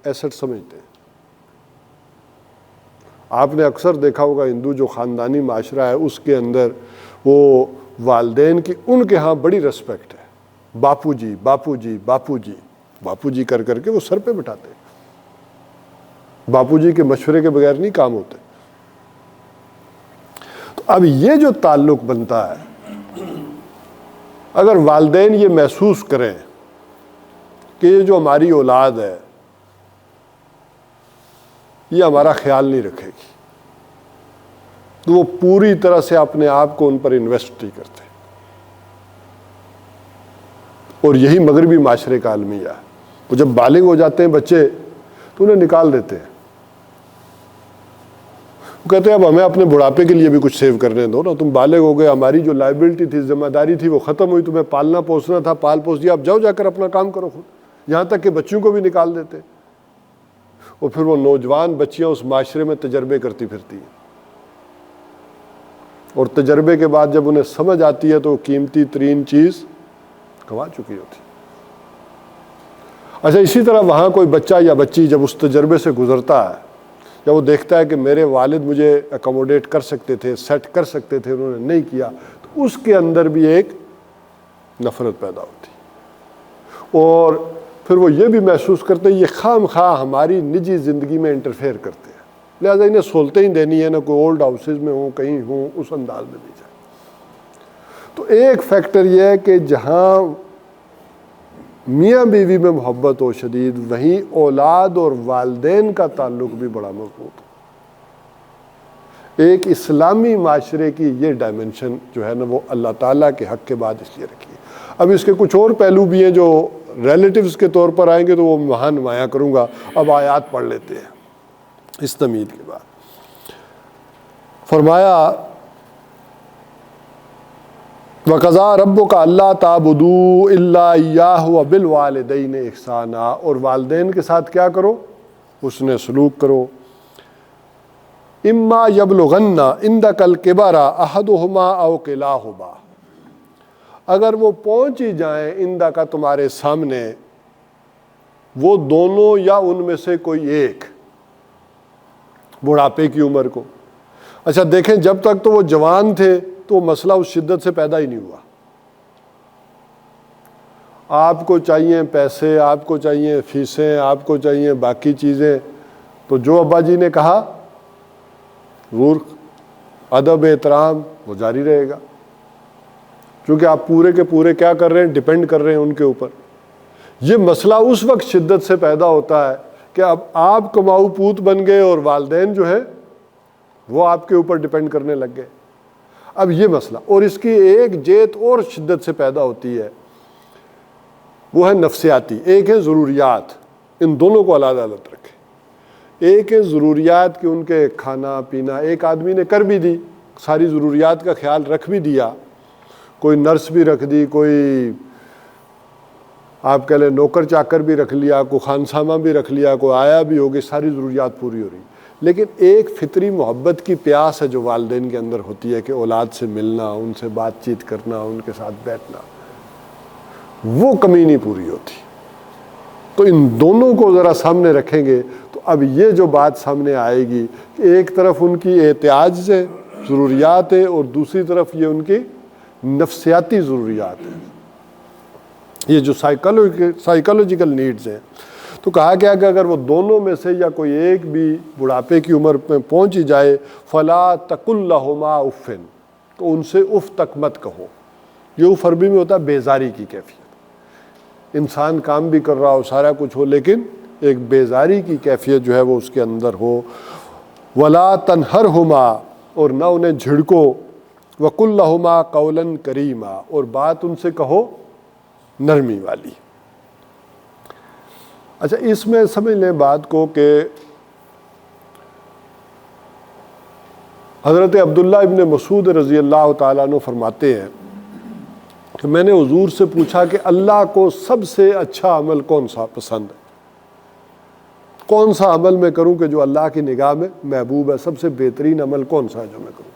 ایسٹ سمجھتے ہیں. آپ نے اکثر دیکھا ہوگا ہندو جو خاندانی معاشرہ ہے اس کے اندر وہ والدین کی ان کے ہاں بڑی رسپیکٹ ہے. باپو جی باپو جی باپو جی باپو جی کر کر کے وہ سر پہ بٹھاتے ہیں. باپو جی کے مشورے کے بغیر نہیں کام ہوتے. تو اب یہ جو تعلق بنتا ہے, اگر والدین یہ محسوس کریں کہ یہ جو ہماری اولاد ہے یہ ہمارا خیال نہیں رکھے گی, تو وہ پوری طرح سے اپنے آپ کو ان پر انویسٹ نہیں کرتے. اور یہی مغربی معاشرے کا المیہ ہے. وہ جب بالغ ہو جاتے ہیں بچے تو انہیں نکال دیتے ہیں. وہ کہتے ہیں اب ہمیں اپنے بڑھاپے کے لیے بھی کچھ سیو کرنے دو نا, تم بالغ ہو گئے, ہماری جو لائبلٹی تھی, ذمہ داری تھی وہ ختم ہوئی, تمہیں پالنا پوسنا تھا, پال پوس دیا, اب جاؤ جا کر اپنا کام کرو خود. یہاں تک کہ بچیوں کو بھی نکال دیتے. اور پھر وہ نوجوان بچیاں اس معاشرے میں تجربے کرتی پھرتی ہیں, اور تجربے کے بعد جب انہیں سمجھ آتی ہے تو قیمتی ترین چیز گنوا چکی ہوتی. اچھا اسی طرح وہاں کوئی بچہ یا بچی جب اس تجربے سے گزرتا ہے, جب وہ دیکھتا ہے کہ میرے والد مجھے اکوموڈیٹ کر سکتے تھے, سیٹ کر سکتے تھے, انہوں نے نہیں کیا, تو اس کے اندر بھی ایک نفرت پیدا ہوتی. اور پھر وہ یہ بھی محسوس کرتے ہیں یہ خام خواہ ہماری نجی زندگی میں انٹرفیئر کرتے ہیں, لہٰذا انہیں سہولتیں ہی دینی ہے, نہ کوئی اولڈ ہاؤسز میں ہوں, کہیں ہوں, اس انداز میں دی جائے. تو ایک فیکٹر یہ ہے کہ جہاں میاں بیوی میں محبت ہو شدید, وہیں اولاد اور والدین کا تعلق بھی بڑا مضبوط ہو. ایک اسلامی معاشرے کی یہ ڈائمنشن جو ہے نا وہ اللہ تعالیٰ کے حق کے بعد اس لیے رکھی ہے. اب اس کے کچھ اور پہلو بھی ہیں جو ریلیٹیوز کے طور پر آئیں گے تو وہ وہاں نمایاں کروں گا. اب آیات پڑھ لیتے ہیں اس تمہید کے بعد. فرمایا وَقَضَىٰ رَبُّكَ أَلَّا تَعْبُدُوا إِلَّا إِيَّاهُ وَبِالْوَالِدَيْنِ إِحْسَانًا, اور والدین کے ساتھ کیا کرو, حسن سلوک کرو. إِمَّا يَبْلُغَنَّ عِندَكَ الْكِبَرَ أَحَدُهُمَا أَوْ كِلَاهُمَا, اگر وہ پہنچ ہی جائیں عندك تمہارے سامنے, وہ دونوں یا ان میں سے کوئی ایک, بڑھاپے کی عمر کو. اچھا دیکھیں جب تک تو وہ جوان تھے تو وہ مسئلہ اس شدت سے پیدا ہی نہیں ہوا. آپ کو چاہیے پیسے, آپ کو چاہیے فیسیں, آپ کو چاہیے باقی چیزیں, تو جو ابا جی نے کہا ضرور ادب احترام وہ جاری رہے گا, کیونکہ آپ پورے کے پورے کیا کر رہے ہیں, ڈیپینڈ کر رہے ہیں ان کے اوپر. یہ مسئلہ اس وقت شدت سے پیدا ہوتا ہے کہ اب آپ کماؤ پوت بن گئے اور والدین جو ہے وہ آپ کے اوپر ڈیپینڈ کرنے لگ گئے. اب یہ مسئلہ, اور اس کی ایک جیت اور شدت سے پیدا ہوتی ہے, وہ ہے نفسیاتی. ایک ہے ضروریات, ان دونوں کو علیحدہ رکھیں. ایک ہے ضروریات کہ ان کے کھانا پینا, ایک آدمی نے کر بھی دی, ساری ضروریات کا خیال رکھ بھی دیا, کوئی نرس بھی رکھ دی, کوئی آپ کہہ لیں نوکر چاکر بھی رکھ لیا, کوئی خانسامہ بھی رکھ لیا, کوئی آیا بھی ہوگی, ساری ضروریات پوری ہو رہی. لیکن ایک فطری محبت کی پیاس ہے جو والدین کے اندر ہوتی ہے کہ اولاد سے ملنا, ان سے بات چیت کرنا, ان کے ساتھ بیٹھنا, وہ کمی نہیں پوری ہوتی. تو ان دونوں کو ذرا سامنے رکھیں گے تو تو اب یہ جو بات سامنے آئے گی کہ ایک طرف ان کی احتیاج سے ضروریات ہے اور دوسری طرف یہ ان کی نفسیاتی ضروریات ہیں، یہ جو سائیکولوجیکل نیڈز ہیں. تو کہا گیا کہ اگر وہ دونوں میں سے یا کوئی ایک بھی بڑھاپے کی عمر میں پہنچ ہی جائے فلا تقل لہما اف، تو ان سے اف تک مت کہو. یہ اف عربی میں ہوتا ہے بیزاری کی کیفیت. انسان کام بھی کر رہا ہو، سارا کچھ ہو، لیکن ایک بیزاری کی کیفیت جو ہے وہ اس کے اندر ہو. ولا تنہرہما، اور نہ انہیں جھڑکو. وقل لہما قولا کریما، اور بات ان سے کہو نرمی والی. اچھا، اس میں سمجھ لیں بات کو کہ حضرت عبداللہ ابن مسعود رضی اللہ تعالیٰ عنہ فرماتے ہیں کہ میں نے حضور سے پوچھا کہ اللہ کو سب سے اچھا عمل کون سا پسند ہے، کون سا عمل میں کروں کہ جو اللہ کی نگاہ میں محبوب ہے، سب سے بہترین عمل کون سا ہے جو میں کروں.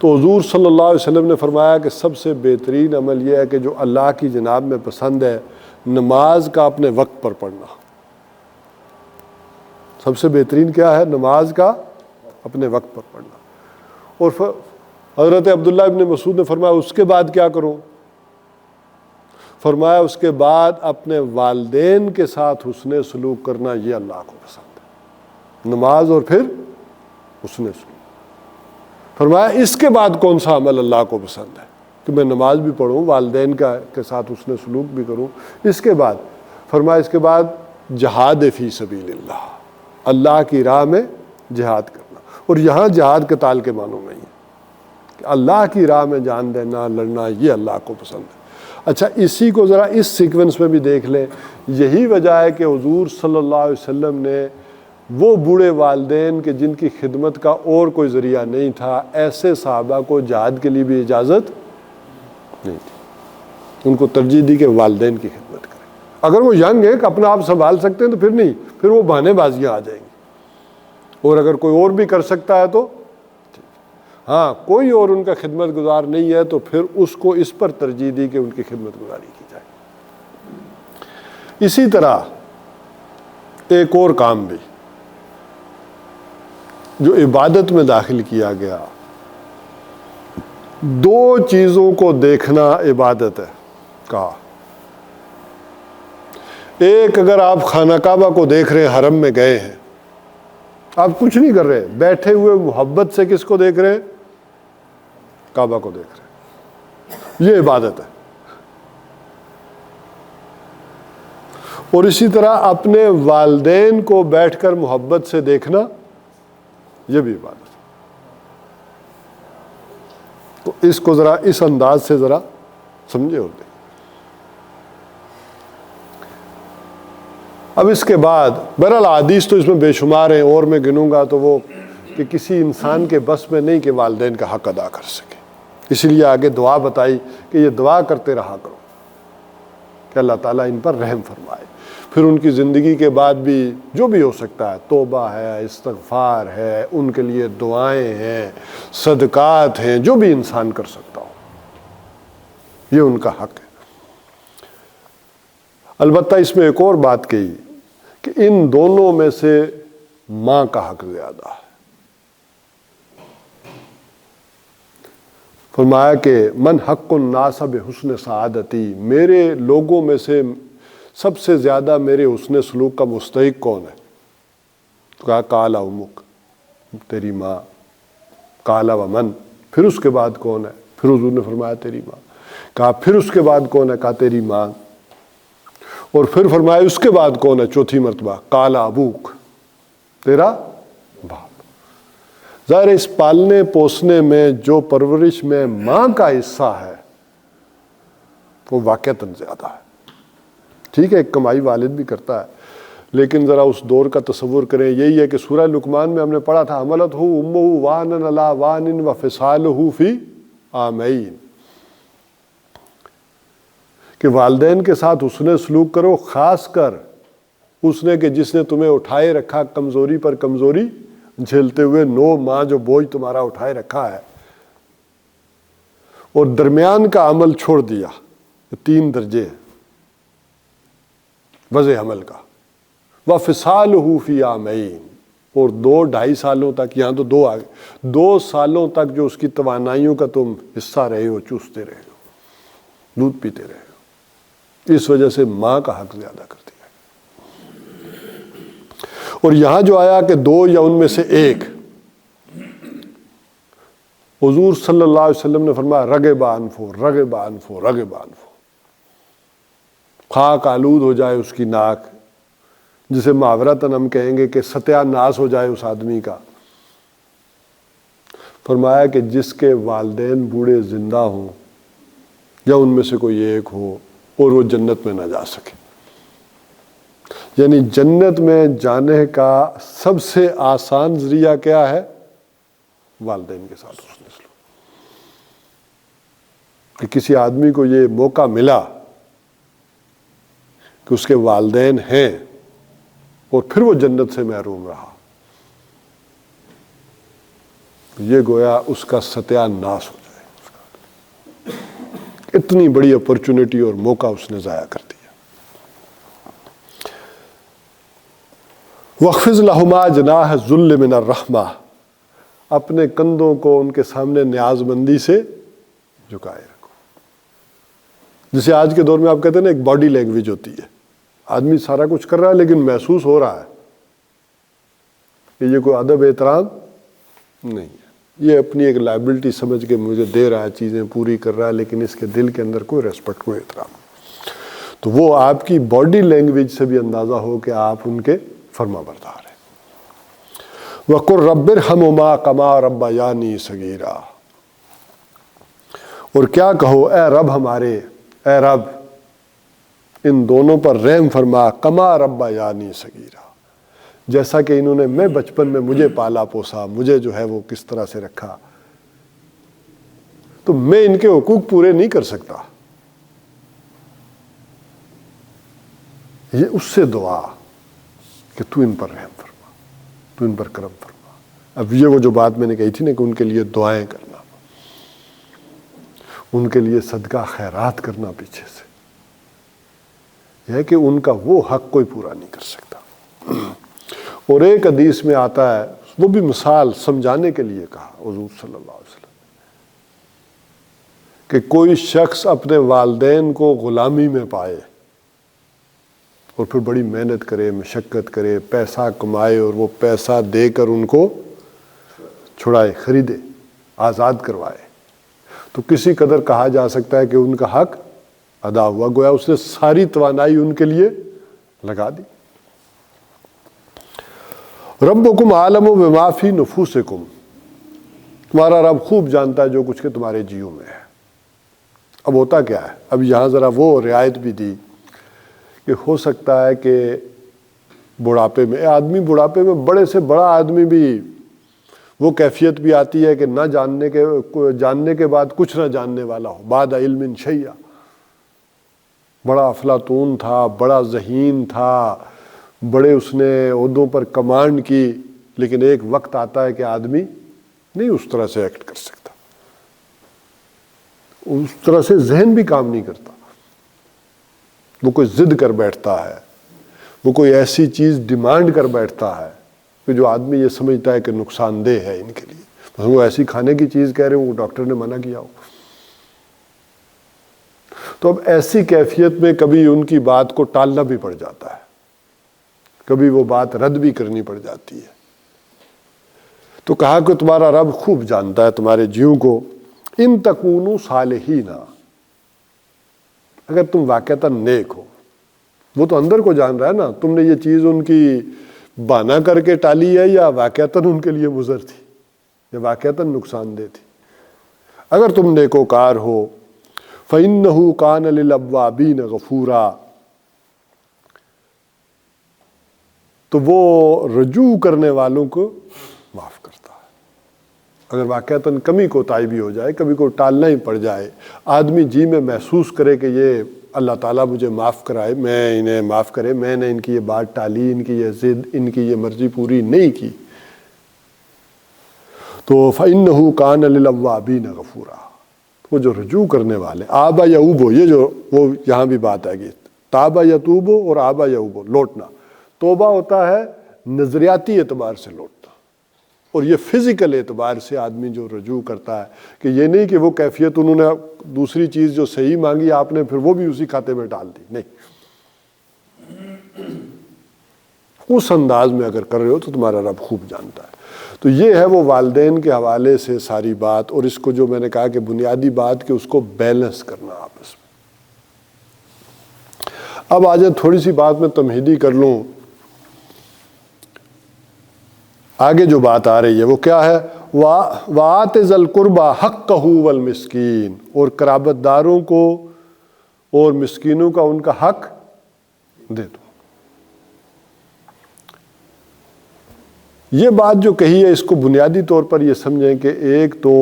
تو حضور صلی اللہ علیہ وسلم نے فرمایا کہ سب سے بہترین عمل یہ ہے کہ جو اللہ کی جناب میں پسند ہے، نماز کا اپنے وقت پر پڑھنا. سب سے بہترین کیا ہے؟ نماز کا اپنے وقت پر پڑھنا. اور حضرت عبداللہ ابن مسعود نے فرمایا اس کے بعد کیا کروں؟ فرمایا اس کے بعد اپنے والدین کے ساتھ حسن سلوک کرنا، یہ اللہ کو پسند ہے. نماز اور پھر حسن سلوک. فرمایا اس کے بعد کون سا عمل اللہ کو پسند ہے کہ میں نماز بھی پڑھوں، والدین کے ساتھ حسن سلوک بھی کروں. اس کے بعد فرمایا اس کے بعد جہاد فی سبیل اللہ، اللہ کی راہ میں جہاد کرنا. اور یہاں جہاد قتال کے معنوں میں ہی ہے کہ اللہ کی راہ میں جان دینا، لڑنا، یہ اللہ کو پسند ہے. اچھا، اسی کو ذرا اس سیکوینس میں بھی دیکھ لیں. یہی وجہ ہے کہ حضور صلی اللہ علیہ وسلم نے وہ بوڑھے والدین کے جن کی خدمت کا اور کوئی ذریعہ نہیں تھا، ایسے صحابہ کو جہاد کے لیے بھی اجازت نہیں تھی. ان کو ترجیح دی کہ والدین کی خدمت کریں. اگر وہ ینگ ہے کہ اپنا آپ سنبھال سکتے ہیں تو پھر نہیں، پھر وہ بہانے بازیاں آ جائیں گی. اور اگر کوئی اور بھی کر سکتا ہے تو ہاں، کوئی اور ان کا خدمت گزار نہیں ہے تو پھر اس کو اس پر ترجیح دی کہ ان کی خدمت گزاری کی جائے. اسی طرح ایک اور کام بھی جو عبادت میں داخل کیا گیا، دو چیزوں کو دیکھنا عبادت ہے. کہا ایک، اگر آپ خانہ کعبہ کو دیکھ رہے ہیں، حرم میں گئے ہیں، آپ کچھ نہیں کر رہے، بیٹھے ہوئے محبت سے کس کو دیکھ رہے ہیں؟ کعبہ کو دیکھ رہے ہیں، یہ عبادت ہے. اور اسی طرح اپنے والدین کو بیٹھ کر محبت سے دیکھنا، یہ بھی عبادت ہے. تو اس کو ذرا اس انداز سے ذرا سمجھے اور دیکھیں. اب اس کے بعد بہرحال حدیث تو اس میں بے شمار ہیں، اور میں گنوں گا تو وہ کہ کسی انسان کے بس میں نہیں کہ والدین کا حق ادا کر سکے. اسی لیے آگے دعا بتائی کہ یہ دعا کرتے رہا کرو کہ اللہ تعالیٰ ان پر رحم فرمائے. پھر ان کی زندگی کے بعد بھی جو بھی ہو سکتا ہے، توبہ ہے، استغفار ہے، ان کے لیے دعائیں ہیں، صدقات ہیں، جو بھی انسان کر سکتا ہو، یہ ان کا حق ہے. البتہ اس میں ایک اور بات کہی کہ ان دونوں میں سے ماں کا حق زیادہ ہے. فرمایا کہ من حق الناس بحسن سعادتی، میرے لوگوں میں سے سب سے زیادہ میرے حسن سلوک کا مستحق کون ہے؟ تو کہا قال امک، تیری ماں. قال ومن، پھر اس کے بعد کون ہے؟ پھر حضور نے فرمایا تیری ماں. کہا پھر اس کے بعد کون ہے؟ کہا تیری ماں. اور پھر فرمایا اس کے بعد کون ہے؟ چوتھی مرتبہ قال ابوک، تیرا باپ. ظاہر اس پالنے پوسنے میں جو پرورش میں ماں کا حصہ ہے وہ واقعتاً زیادہ ہے. ٹھیک ہے، ایک کمائی والد بھی کرتا ہے، لیکن ذرا اس دور کا تصور کریں. یہی ہے کہ سورہ لقمان میں ہم نے پڑھا تھا حملتہ امہ وانا علی وان وفصالہ فی عامین، کہ والدین کے ساتھ حسن سلوک کرو، خاص کر اس نے کہ جس نے تمہیں اٹھائے رکھا کمزوری پر کمزوری جھیلتے ہوئے، 9 ماہ جو بوجھ تمہارا اٹھائے رکھا ہے، اور درمیان کا عمل چھوڑ دیا. 3 درجے وضع حمل کا، وَفِصَالُهُ فِي عَامَيْنِ، اور 2-2.5 سالوں تک، یہاں تو 2 آگے، 2 سالوں تک جو اس کی توانائیوں کا تم حصہ رہے ہو، چوستے رہے ہو، دودھ پیتے رہے ہو، اس وجہ سے ماں کا حق زیادہ کر دیا۔ اور یہاں جو آیا کہ 2 یا ان میں سے 1، حضور صلی اللہ علیہ وسلم نے فرمایا رغب انفو، رغب انفو، رغب انفو، خاک آلود ہو جائے اس کی ناک، جسے محاورتاً ہم کہیں گے کہ ستیہ ناس ہو جائے اس آدمی کا۔ فرمایا کہ جس کے والدین بوڑھے زندہ ہوں یا ان میں سے کوئی ایک ہو اور وہ جنت میں نہ جا سکے، یعنی جنت میں جانے کا سب سے آسان ذریعہ کیا ہے؟ والدین کے ساتھ حسن سلوک۔ کہ کسی آدمی کو یہ موقع ملا کہ اس کے والدین ہیں اور پھر وہ جنت سے محروم رہا، یہ گویا اس کا ستیہ ناس ہو جائے۔ اتنی بڑی اپرچونٹی اور موقع اس نے ضائع کر دیا۔ وَاخْفِضْ لَهُمَا جَنَاحَ الذُّلِّ مِنَ الرَّحْمَةِ، اپنے کندھوں کو ان کے سامنے نیاز مندی سے جھکائے رکھو۔ جسے آج کے دور میں آپ کہتے ہیں نا ایک باڈی لینگویج ہوتی ہے، آدمی سارا کچھ کر رہا ہے لیکن محسوس ہو رہا ہے کہ یہ کوئی ادب احترام نہیں ہے، یہ اپنی ایک لائبلٹی سمجھ کے مجھے دے رہا ہے، چیزیں پوری کر رہا ہے، لیکن اس کے دل کے اندر کوئی ریسپیکٹ، کوئی احترام۔ تو وہ آپ کی باڈی لینگویج سے بھی اندازہ ہو کہ آپ ان کے فرما بردار ہیں۔ وَقُلْ رَبِّ ارْحَمْهُمَا كَمَا رَبَّيَانِي صَغِيرًا، اور کیا کہو اے رب ہمارے، اے رب ان دونوں پر رحم فرما، کما ربیانی صغیرا، جیسا کہ انہوں نے میں بچپن میں مجھے پالا پوسا، مجھے جو ہے وہ کس طرح سے رکھا، تو میں ان کے حقوق پورے نہیں کر سکتا۔ یہ اس سے دعا کہ تو ان پر رحم فرما، تو ان پر کرم فرما۔ اب یہ وہ جو بات میں نے کہی تھی نا کہ ان کے لیے دعائیں کرنا، ان کے لیے صدقہ خیرات کرنا پیچھے سے، یہ ہے کہ ان کا وہ حق کوئی پورا نہیں کر سکتا۔ اور ایک حدیث میں آتا ہے، وہ بھی مثال سمجھانے کے لیے کہا حضور صلی اللہ علیہ وسلم، کہ کوئی شخص اپنے والدین کو غلامی میں پائے اور پھر بڑی محنت کرے، مشقت کرے، پیسہ کمائے اور وہ پیسہ دے کر ان کو چھڑائے، خریدے، آزاد کروائے، تو کسی قدر کہا جا سکتا ہے کہ ان کا حق ادا ہوا، گویا اس نے ساری توانائی ان کے لیے لگا دی۔ ربکم عالم بما فی نفوسکم، تمہارا رب خوب جانتا ہے جو کچھ کہ تمہارے جیوں میں ہے۔ اب ہوتا کیا ہے، اب یہاں ذرا وہ رعایت بھی دی کہ ہو سکتا ہے کہ بڑھاپے میں آدمی، بڑھاپے میں بڑے سے بڑا آدمی بھی وہ کیفیت بھی آتی ہے کہ نہ جاننے کے بعد کچھ نہ جاننے والا ہو، بعد علم شیء، بڑا افلاطون تھا، بڑا ذہین تھا، بڑے اس نے عہدوں پر کمانڈ کی، لیکن ایک وقت آتا ہے کہ آدمی نہیں اس طرح سے ایکٹ کر سکتا، اس طرح سے ذہن بھی کام نہیں کرتا، وہ کوئی ضد کر بیٹھتا ہے، وہ کوئی ایسی چیز ڈیمانڈ کر بیٹھتا ہے کہ جو آدمی یہ سمجھتا ہے کہ نقصان دہ ہے ان کے لیے، وہ ایسی کھانے کی چیز کہہ رہے ہوں ڈاکٹر نے منع کیا ہو۔ تو اب ایسی کیفیت میں کبھی ان کی بات کو ٹالنا بھی پڑ جاتا ہے، کبھی وہ بات رد بھی کرنی پڑ جاتی ہے۔ تو کہا کہ تمہارا رب خوب جانتا ہے تمہارے جیوں کو، ان تکونوا صالحین، اگر تم واقعتاً نیک ہو، وہ تو اندر کو جان رہا ہے نا، تم نے یہ چیز ان کی بہانہ کر کے ٹالی ہے یا واقعتاً ان کے لیے مضر تھی، یا واقعتاً نقصان دہ تھی۔ اگر تم نیکوکار ہو، فَإِنَّهُ كَانَ لِلْأَوَّابِينَ غَفُورًا، تو وہ رجوع کرنے والوں کو معاف کرتا ہے۔ اگر واقعتاً کمی کوتاہی بھی ہو جائے، کبھی کوئی ٹالنا ہی پڑ جائے، آدمی جی میں محسوس کرے کہ یہ اللہ تعالیٰ مجھے معاف کرائے، میں انہیں معاف کرے، میں نے ان کی یہ بات ٹالی، ان کی یہ ضد، ان کی یہ مرضی پوری نہیں کی، تو فَإِنَّهُ كَانَ لِلْأَوَّابِينَ غَفُورًا، وہ جو رجوع کرنے والے، آبا یعوبو، یہ جو وہ یہاں بھی بات آئے گی، تابا یتوبو اور آبا یعوبو، لوٹنا، توبہ ہوتا ہے نظریاتی اعتبار سے لوٹنا، اور یہ فزیکل اعتبار سے آدمی جو رجوع کرتا ہے، کہ یہ نہیں کہ وہ کیفیت انہوں نے دوسری چیز جو صحیح مانگی آپ نے پھر وہ بھی اسی کھاتے میں ڈال دی، نہیں، اس انداز میں اگر کر رہے ہو تو تمہارا رب خوب جانتا ہے۔ تو یہ ہے وہ والدین کے حوالے سے ساری بات، اور اس کو جو میں نے کہا کہ بنیادی بات کہ اس کو بیلنس کرنا آپس میں۔ اب آج تھوڑی سی بات میں تمہیدی کر لوں، آگے جو بات آ رہی ہے وہ کیا ہے؟ وَآتِ ذَا الْقُرْبَىٰ حَقَّهُ وَالْمِسْكِينَ، اور قرابت داروں کو اور مسکینوں کا ان کا حق دے دو۔ یہ بات جو کہی ہے اس کو بنیادی طور پر یہ سمجھیں کہ ایک تو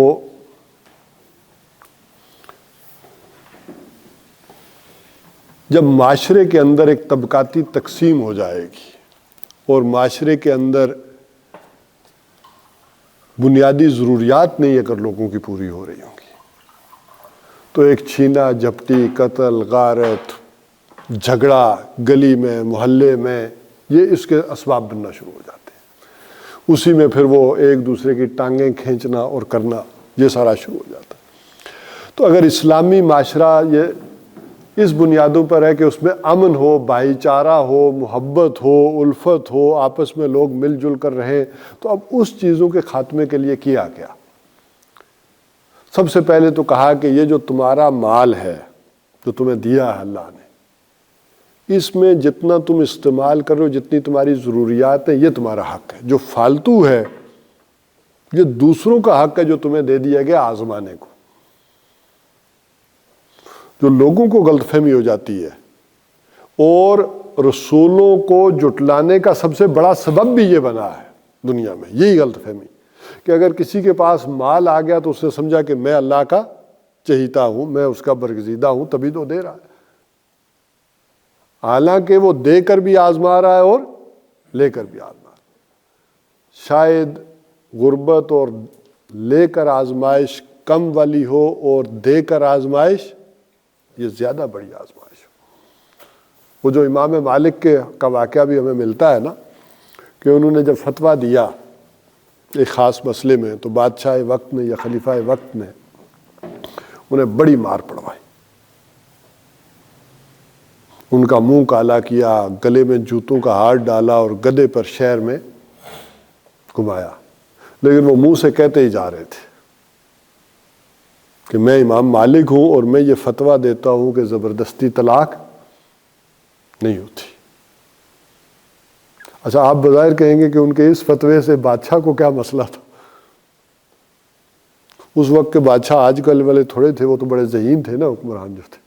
جب معاشرے کے اندر ایک طبقاتی تقسیم ہو جائے گی اور معاشرے کے اندر بنیادی ضروریات نہیں اگر لوگوں کی پوری ہو رہی ہوں گی تو ایک چھینا جھپٹی، قتل، غارت، جھگڑا گلی میں، محلے میں، یہ اس کے اسباب بننا شروع ہو جاتے ہیں۔ اسی میں پھر وہ ایک دوسرے کی ٹانگیں کھینچنا اور کرنا یہ سارا شروع ہو جاتا ہے۔ تو اگر اسلامی معاشرہ یہ اس بنیادوں پر ہے کہ اس میں امن ہو، بھائی چارہ ہو، محبت ہو، الفت ہو، آپس میں لوگ مل جل کر رہیں، تو اب اس چیزوں کے خاتمے کے لیے کیا گیا؟ سب سے پہلے تو کہا کہ یہ جو تمہارا مال ہے جو تمہیں دیا ہے اللہ نے، اس میں جتنا تم استعمال کر رہے ہو، جتنی تمہاری ضروریات ہیں، یہ تمہارا حق ہے۔ جو فالتو ہے یہ دوسروں کا حق ہے جو تمہیں دے دیا گیا آزمانے کو۔ جو لوگوں کو غلط فہمی ہو جاتی ہے اور رسولوں کو جھٹلانے کا سب سے بڑا سبب بھی یہ بنا ہے دنیا میں، یہی غلط فہمی کہ اگر کسی کے پاس مال آ گیا تو اس نے سمجھا کہ میں اللہ کا چہیتا ہوں، میں اس کا برگزیدہ ہوں، تبھی تو دے رہا ہے، حالانکہ وہ دے کر بھی آزما رہا ہے اور لے کر بھی آزما رہا ہے۔ شاید غربت اور لے کر آزمائش کم والی ہو اور دے کر آزمائش یہ زیادہ بڑی آزمائش ہو۔ وہ جو امام مالک کا واقعہ بھی ہمیں ملتا ہے نا کہ انہوں نے جب فتویٰ دیا ایک خاص مسئلے میں تو بادشاہ وقت نے یا خلیفہ وقت نے انہیں بڑی مار پڑوائی، ان کا منہ کالا کیا، گلے میں جوتوں کا ہار ڈالا اور گدھے پر شہر میں گھمایا، لیکن وہ منہ سے کہتے ہی جا رہے تھے کہ میں امام مالک ہوں اور میں یہ فتویٰ دیتا ہوں کہ زبردستی طلاق نہیں ہوتی۔ اچھا، آپ بظاہر کہیں گے کہ ان کے اس فتوے سے بادشاہ کو کیا مسئلہ تھا؟ اس وقت کے بادشاہ آج کل والے تھوڑے تھے، وہ تو بڑے ذہین تھے نا حکمران جو تھے،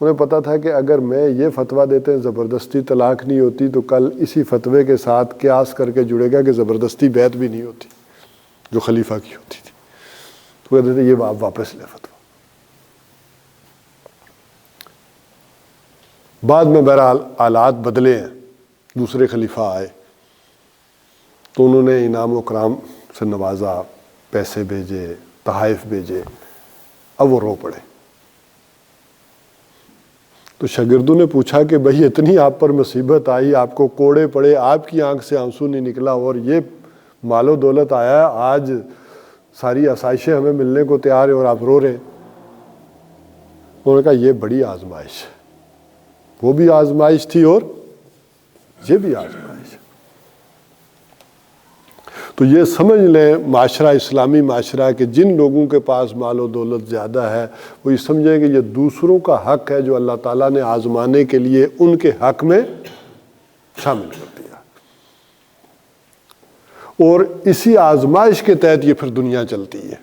انہیں پتا تھا کہ اگر میں یہ فتویٰ دیتے ہیں زبردستی طلاق نہیں ہوتی تو کل اسی فتوے کے ساتھ قیاس کر کے جڑے گا کہ زبردستی بیعت بھی نہیں ہوتی جو خلیفہ کی ہوتی تھی، تو کہتے تھے یہ آپ واپس لے فتویٰ۔ بعد میں بہرحال حالات بدلے ہیں، دوسرے خلیفہ آئے تو انہوں نے انعام و کرام سے نوازا، پیسے بھیجے، تحائف بھیجے، اب وہ رو پڑے۔ تو شاگردوں نے پوچھا کہ بھائی اتنی آپ پر مصیبت آئی، آپ کو کوڑے پڑے، آپ کی آنکھ سے آنسو نہیں نکلا اور یہ مال و دولت آیا، آج ساری آسائشیں ہمیں ملنے کو تیار ہیں اور آپ رو رہے ہیں۔ انہوں نے کہا یہ بڑی آزمائش ہے، وہ بھی آزمائش تھی اور یہ بھی آزمائش ہے۔ تو یہ سمجھ لیں معاشرہ، اسلامی معاشرہ کہ جن لوگوں کے پاس مال و دولت زیادہ ہے وہ یہ سمجھیں کہ یہ دوسروں کا حق ہے جو اللہ تعالیٰ نے آزمانے کے لیے ان کے حق میں شامل کر دیا، اور اسی آزمائش کے تحت یہ پھر دنیا چلتی ہے۔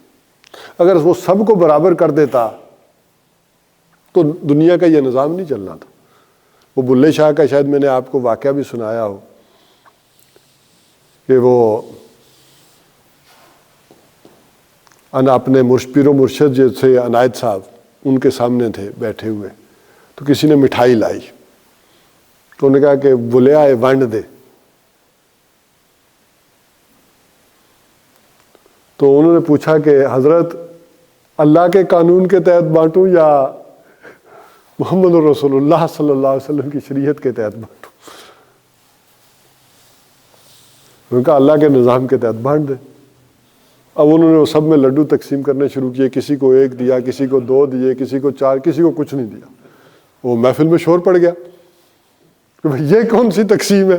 اگر وہ سب کو برابر کر دیتا تو دنیا کا یہ نظام نہیں چلنا تھا۔ وہ بلے شاہ کا شاید میں نے آپ کو واقعہ بھی سنایا ہو کہ وہ اپنے پیر و مرشد جو تھے عنایت صاحب، ان کے سامنے تھے بیٹھے ہوئے، تو کسی نے مٹھائی لائی تو انہوں نے کہا کہ بلیا ونڈ دے، تو انہوں نے پوچھا کہ حضرت اللہ کے قانون کے تحت بانٹوں یا محمد رسول اللہ صلی اللہ علیہ وسلم کی شریعت کے تحت بانٹوں؟ ان کا اللہ کے نظام کے تحت بانٹ دے. اب انہوں نے وہ سب میں لڈو تقسیم کرنے شروع کیے, کسی کو 1 دیا, کسی کو 2 دیے, کسی کو 4, کسی کو کچھ نہیں دیا. وہ محفل میں شور پڑ گیا کہ بھئی یہ کون سی تقسیم ہے.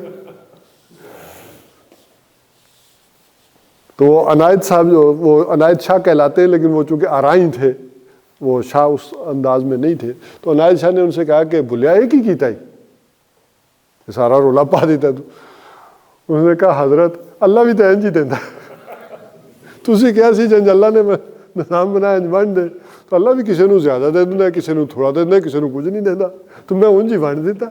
تو وہ عنایت صاحب وہ عنایت شاہ کہلاتے ہیں, لیکن وہ چونکہ آرائی تھے, وہ شاہ اس انداز میں نہیں تھے, تو عنایت شاہ نے ان سے کہا کہ بھلیا ایک ہی کیتا ہی سارا رولا پا دیتا. تو انہوں نے کہا حضرت اللہ بھی تو انج ہی دیتا, تسی کیا سی جنج اللہ نے نظام بنایا انج بانٹ دے, تو اللہ بھی کسی نو زیادہ دے دینا, کسی نو تھوڑا دے دینا, کسی نو کچھ نہیں دیتا, تو میں انج ہی بانٹ دیتا.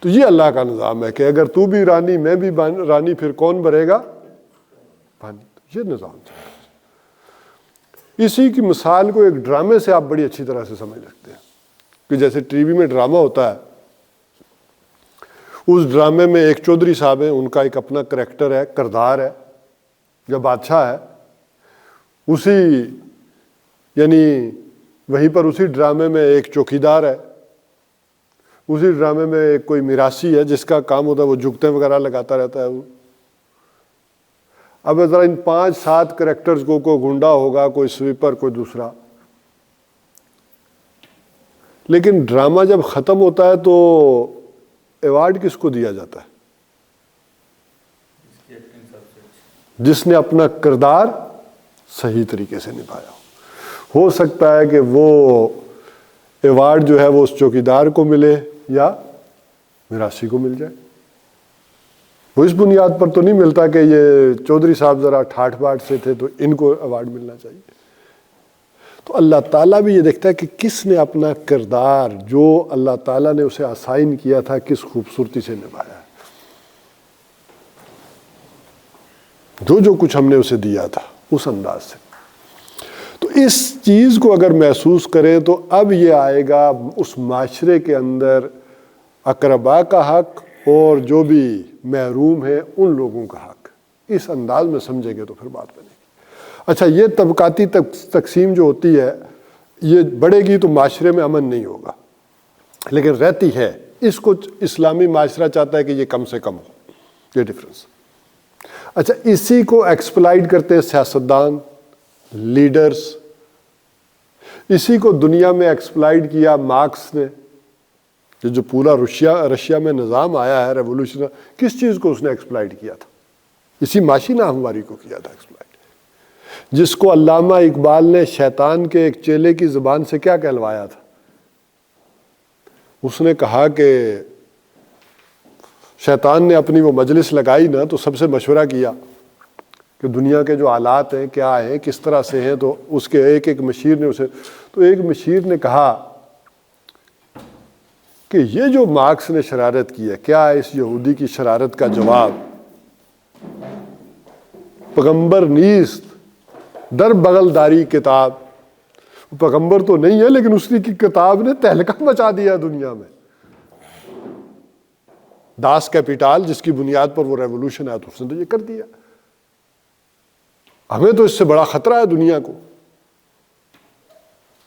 تو یہ اللہ کا نظام ہے کہ اگر تو بھی رانی میں بھی رانی, پھر کون بھرے گا پانی. یہ نظام ہے. اسی کی مثال کو ایک ڈرامے سے آپ بڑی اچھی طرح سے سمجھ سکتے ہیں کہ جیسے ٹی وی میں ڈرامہ ہوتا ہے, اس ڈرامے میں ایک چودھری صاحب ہیں, ان کا ایک اپنا کریکٹر ہے, کردار ہے, جو بادشاہ ہے. اسی یعنی وہیں پر اسی ڈرامے میں ایک چوکیدار ہے, اسی ڈرامے میں ایک کوئی میراثی ہے جس کا کام ہوتا ہے وہ جگتیں وغیرہ لگاتا رہتا ہے. اب ذرا ان 5-7 کریکٹرز کو, کوئی گنڈا ہوگا, کوئی سویپر, کوئی دوسرا. لیکن ڈرامہ جب ختم ہوتا ہے تو ایوارڈ کس کو دیا جاتا ہے؟ جس نے اپنا کردار صحیح طریقے سے نبھایا. ہو سکتا ہے کہ وہ ایوارڈ جو ہے وہ اس چوکیدار کو ملے یا میراثی کو مل جائے. وہ اس بنیاد پر تو نہیں ملتا کہ یہ چودھری صاحب ذرا ٹھاٹ باٹ سے تھے تو ان کو ایوارڈ ملنا چاہیے. تو اللہ تعالیٰ بھی یہ دیکھتا ہے کہ کس نے اپنا کردار جو اللہ تعالیٰ نے اسے اسائن کیا تھا کس خوبصورتی سے نبھایا ہے. جو کچھ ہم نے اسے دیا تھا اس انداز سے. تو اس چیز کو اگر محسوس کریں تو اب یہ آئے گا اس معاشرے کے اندر اقربا کا حق اور جو بھی محروم ہے ان لوگوں کا حق. اس انداز میں سمجھیں گے تو پھر بات بنے گی. اچھا, یہ طبقاتی تقسیم جو ہوتی ہے یہ بڑھے گی تو معاشرے میں امن نہیں ہوگا, لیکن رہتی ہے. اس کو اسلامی معاشرہ چاہتا ہے کہ یہ کم سے کم ہو, یہ ڈفرنس. اچھا, اسی کو ایکسپلائٹ کرتے ہیں سیاستدان, لیڈرز. اسی کو دنیا میں ایکسپلائٹ کیا مارکس نے. جو پورا رشیا میں نظام آیا ہے ریولوشن, کس چیز کو اس نے ایکسپلائٹ کیا تھا؟ اسی معاشی ناہمواری کو کیا تھا ایکسپلائٹ, جس کو علامہ اقبال نے شیطان کے ایک چیلے کی زبان سے کیا کہلوایا تھا. اس نے کہا کہ شیطان نے اپنی وہ مجلس لگائی نا تو سب سے مشورہ کیا کہ دنیا کے جو حالات ہیں کیا ہیں, کس طرح سے ہیں. تو اس کے ایک مشیر نے اسے, تو ایک مشیر نے کہا کہ یہ جو مارکس نے شرارت کی ہے, کیا ہے اس یہودی کی شرارت کا جواب؟ پیغمبر نیست در بغل داری کتاب. پیغمبر تو نہیں ہے لیکن اس کی کتاب نے تہلکہ مچا دیا دنیا میں. داس کیپیٹال جس کی بنیاد پر وہ ریولوشن آیا تو اس نے تو یہ کر دیا. ہمیں تو اس سے بڑا خطرہ ہے دنیا کو.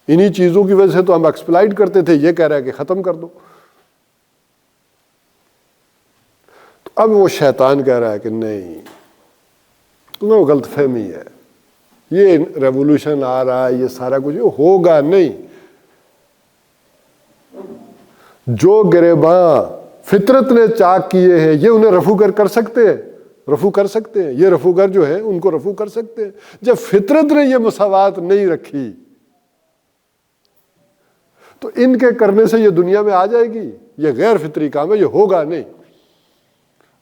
انہی چیزوں کی وجہ سے تو ہم ایکسپلائٹ کرتے تھے, یہ کہہ رہا ہے کہ ختم کر دو. تو اب وہ شیطان کہہ رہا ہے کہ نہیں, تمہیں وہ غلط فہمی ہے, یہ ریولوشن آ رہا ہے, یہ سارا کچھ ہوگا نہیں. جو گریباں فطرت نے چاک کیے ہیں یہ انہیں رفو کر سکتے ہیں, رفو کر سکتے ہیں. یہ رفوگر جو ہے ان کو رفو کر سکتے ہیں. جب فطرت نے یہ مساوات نہیں رکھی تو ان کے کرنے سے یہ دنیا میں آ جائے گی. یہ غیر فطری کام ہے, یہ ہوگا نہیں.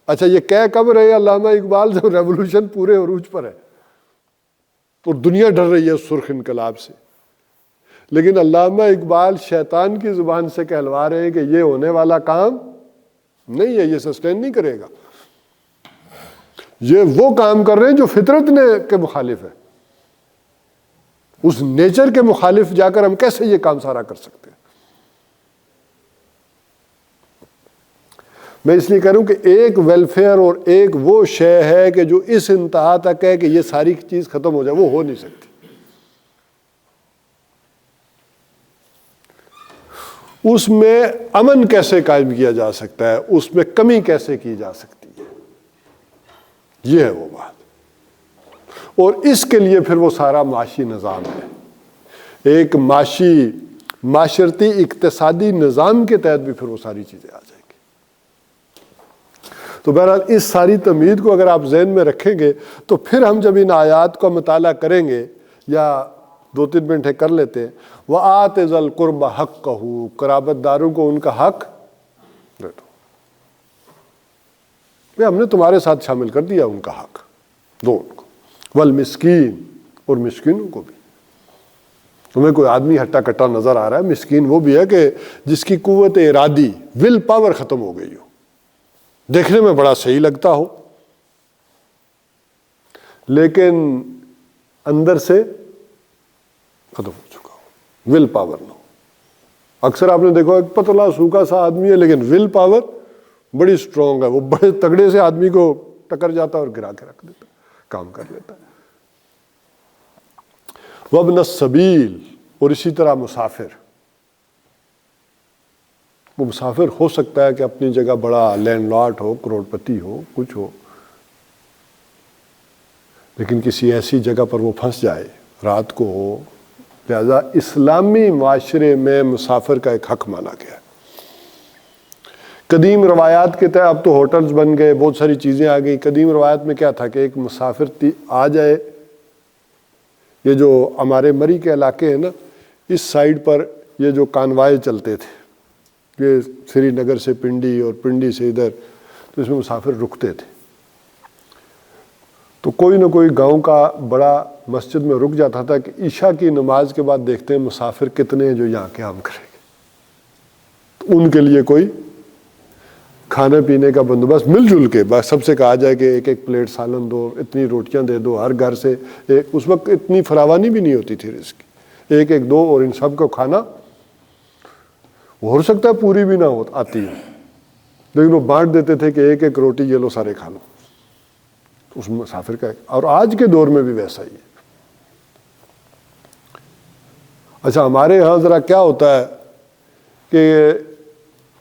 اچھا, یہ کہہ کب رہے علامہ اقبال جب ریولوشن پورے عروج پر ہے تو دنیا ڈر رہی ہے اس سرخ انقلاب سے. لیکن علامہ اقبال شیطان کی زبان سے کہلوا رہے ہیں کہ یہ ہونے والا کام نہیں ہے, یہ سسٹین نہیں کرے گا. یہ وہ کام کر رہے ہیں جو فطرت نے کے مخالف ہے. اس نیچر کے مخالف جا کر ہم کیسے یہ کام سارا کر سکتے ہیں؟ میں اس لیے کہہ رہا ہوں کہ ایک ویلفیئر اور ایک وہ شے ہے کہ جو اس انتہا تک ہے کہ یہ ساری چیز ختم ہو جائے, وہ ہو نہیں سکتی. اس میں امن کیسے قائم کیا جا سکتا ہے, اس میں کمی کیسے کی جا سکتی ہے, یہ ہے وہ بات. اور اس کے لیے پھر وہ سارا معاشی نظام ہے. ایک معاشرتی اقتصادی نظام کے تحت بھی پھر وہ ساری چیزیں آ جائیں گی. تو بہرحال اس ساری تمہید کو اگر آپ ذہن میں رکھیں گے تو پھر ہم جب ان آیات کا مطالعہ کریں گے، یا 2-3 منٹ کر لیتے ہیں. وَآتِ ذَا الْقُرْبَ حَقَّهُ، قرابت داروں کو ان کا حق دے دو. ہم نے تمہارے ساتھ شامل کر دیا ان کا حق، دو ان کو. والمسکین، اور مسکینوں کو بھی. تمہیں کوئی آدمی ہٹا کٹا نظر آ رہا ہے، مسکین وہ بھی ہے کہ جس کی قوت ارادی، ول پاور ختم ہو گئی ہو، دیکھنے میں بڑا صحیح لگتا ہو لیکن اندر سے ختم ہو چکا ہو، ول پاور نہ ہو. اکثر آپ نے دیکھا ایک پتلا سوکھا سا آدمی ہے لیکن ول پاور بڑی سٹرونگ ہے، وہ بڑے تگڑے سے آدمی کو ٹکر جاتا ہے اور گرا کے رکھ دیتا ہے، کام کر لیتا ہے. وابن السبیل، اور اسی طرح مسافر. وہ مسافر ہو سکتا ہے کہ اپنی جگہ بڑا لینڈ لاٹ ہو، کروڑ پتی ہو، کچھ ہو، لیکن کسی ایسی جگہ پر وہ پھنس جائے، رات کو ہو. لہذا اسلامی معاشرے میں مسافر کا ایک حق مانا گیا ہے. قدیم روایات کے تحت اب تو ہوٹلز بن گئے، بہت ساری چیزیں آ گئی. قدیم روایات میں کیا تھا کہ ایک مسافر آ جائے. یہ جو ہمارے مری کے علاقے ہیں نا، اس سائیڈ پر یہ جو کانوائے چلتے تھے، یہ سری نگر سے پنڈی اور پنڈی سے ادھر، تو اس میں مسافر رکتے تھے. تو کوئی نہ کوئی گاؤں کا بڑا مسجد میں رک جاتا تھا کہ عشاء کی نماز کے بعد دیکھتے ہیں مسافر کتنے ہیں جو یہاں قیام کریں گے. تو ان کے لیے کوئی کھانے پینے کا بندوبست مل جل کے، بس سب سے کہا جائے کہ ایک ایک پلیٹ سالن دو، اتنی روٹیاں دے دو ہر گھر سے. اس وقت اتنی فراوانی بھی نہیں ہوتی تھی رزق کی، ایک ایک دو، اور ان سب کو کھانا ہو سکتا ہے پوری بھی نہ آتی ہے، لیکن وہ بانٹ دیتے تھے کہ ایک ایک روٹی یہ لو سارے کھا لو. اس مسافر کا، اور آج کے دور میں بھی ویسا ہی ہے. اچھا ہمارے ہاں ذرا کیا ہوتا ہے کہ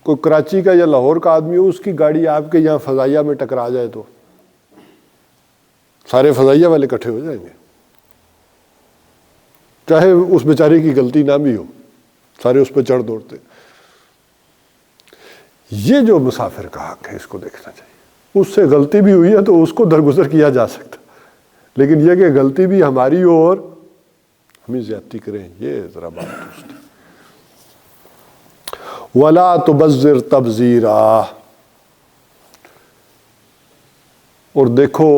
کوئی کراچی کا یا لاہور کا آدمی ہو، اس کی گاڑی آپ کے یہاں فضائیہ میں ٹکرا جائے تو سارے فضائیہ والے اکٹھے ہو جائیں گے، چاہے اس بیچارے کی غلطی نہ بھی ہو، سارے اس پہ چڑھ دوڑتے. یہ جو مسافر کا حق ہے اس کو دیکھنا چاہیے. اس سے غلطی بھی ہوئی ہے تو اس کو درگزر کیا جا سکتا، لیکن یہ کہ غلطی بھی ہماری ہو اور ہمیں زیادتی کریں، یہ ذرا بات درست ہے. وَلَا تُبَذِّرْ تَبْذِيرًا، اور دیکھو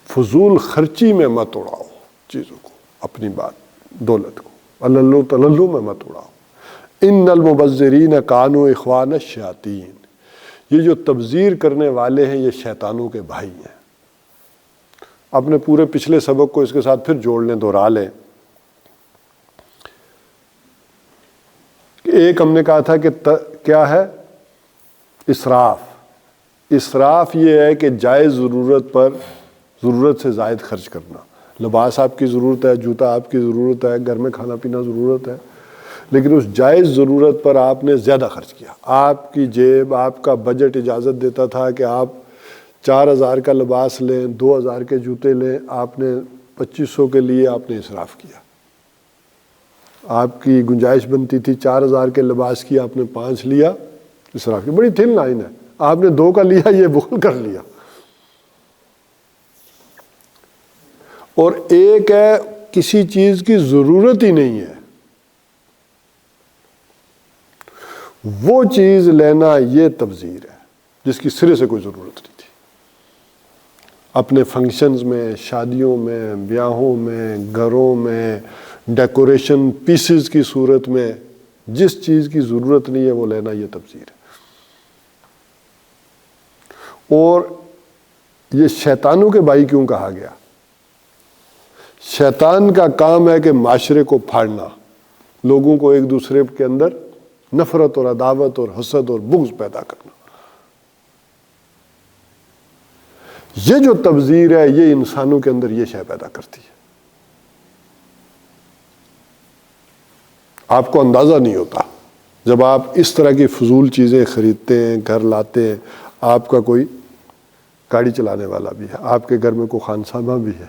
فضول خرچی میں مت اڑاؤ چیزوں کو، اپنی بات دولت کو اللو تللو میں مت اڑاؤ. ان المبذرین کانوا اخوان الشیاطین، یہ جو تبذیر کرنے والے ہیں یہ شیطانوں کے بھائی ہیں. اپنے پورے پچھلے سبق کو اس کے ساتھ پھر جوڑ لیں، دوہرا لیں. ایک ہم نے کہا تھا کہ کیا ہے اسراف. اسراف یہ ہے کہ جائز ضرورت پر ضرورت سے زائد خرچ کرنا. لباس آپ کی ضرورت ہے، جوتا آپ کی ضرورت ہے، گھر میں کھانا پینا ضرورت ہے، لیکن اس جائز ضرورت پر آپ نے زیادہ خرچ کیا. آپ کی جیب، آپ کا بجٹ اجازت دیتا تھا کہ آپ 4000 کا لباس لیں، 2000 کے جوتے لیں، آپ نے 2500 کے لیے آپ نے اسراف کیا. آپ کی گنجائش بنتی تھی 4000 کے لباس کی، آپ نے 5 لیا، اسراف کی. بڑی تھن لائن ہے، آپ نے 2 کا لیا، یہ بخل کر لیا. اور ایک ہے کسی چیز کی ضرورت ہی نہیں ہے، وہ چیز لینا، یہ تبذیر ہے جس کی سرے سے کوئی ضرورت نہیں تھی. اپنے فنکشنز میں، شادیوں میں، بیاہوں میں، گھروں میں، ڈیکوریشن پیسز کی صورت میں جس چیز کی ضرورت نہیں ہے وہ لینا، یہ تبذیر ہے. اور یہ شیطانوں کے بھائی کیوں کہا گیا؟ شیطان کا کام ہے کہ معاشرے کو پھاڑنا، لوگوں کو ایک دوسرے کے اندر نفرت اور عداوت اور حسد اور بغض پیدا کرنا. یہ جو تبذیر ہے یہ انسانوں کے اندر یہ شے پیدا کرتی ہے. آپ کو اندازہ نہیں ہوتا جب آپ اس طرح کی فضول چیزیں خریدتے ہیں، گھر لاتے ہیں، آپ کا کوئی گاڑی چلانے والا بھی ہے، آپ کے گھر میں کوئی خانسامہ بھی ہے،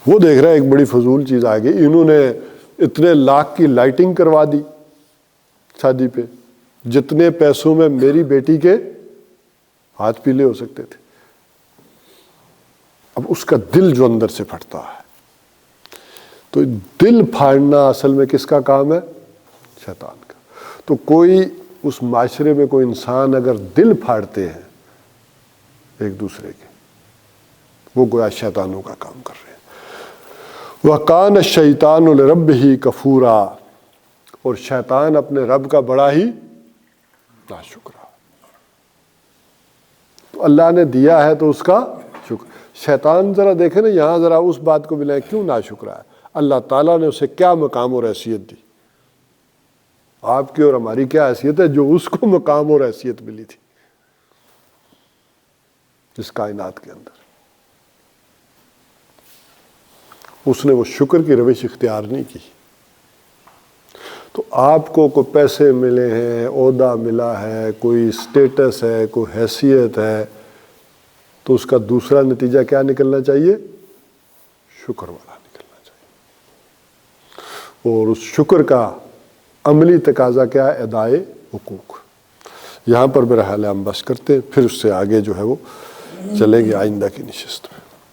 وہ دیکھ رہا ہے ایک بڑی فضول چیز آ گئی، انہوں نے اتنے لاکھ کی لائٹنگ کروا دی شادی پہ، جتنے پیسوں میں میری بیٹی کے ہاتھ پیلے ہو سکتے تھے۔ اب اس کا دل جو اندر سے پھٹتا ہے، تو دل پھاڑنا اصل میں کس کا کام ہے؟ شیطان کا۔ تو کوئی اس معاشرے میں کوئی انسان اگر دل پھاڑتے ہیں ایک دوسرے کے، وہ گویا شیطانوں کا کام کر رہے ہیں۔ وَقَانَ الشَّيْطَانُ لِرَبِّهِ كَفُورًا، اور شیطان اپنے رب کا بڑا ہی ناشکرا۔ تو اللہ نے دیا ہے تو اس کا شکر۔ شیطان ذرا دیکھیں نا، یہاں ذرا اس بات کو بھی لیں، کیوں ناشکرا ہے؟ اللہ تعالیٰ نے اسے کیا مقام اور حیثیت دی؟ آپ کی اور ہماری کیا حیثیت ہے جو اس کو مقام اور حیثیت ملی تھی اس کائنات کے اندر؟ اس نے وہ شکر کی روش اختیار نہیں کی۔ تو آپ کو کوئی پیسے ملے ہیں، عہدہ ملا ہے، کوئی سٹیٹس ہے، کوئی حیثیت ہے، تو اس کا دوسرا نتیجہ کیا نکلنا چاہیے؟ شکر والا نکلنا چاہیے۔ اور اس شکر کا عملی تقاضا کیا ہے؟ ادائے حقوق۔ یہاں پر میرا خیال ہے ہم بس کرتے ہیں، پھر اس سے آگے جو ہے وہ چلیں گے آئندہ کی نشست میں۔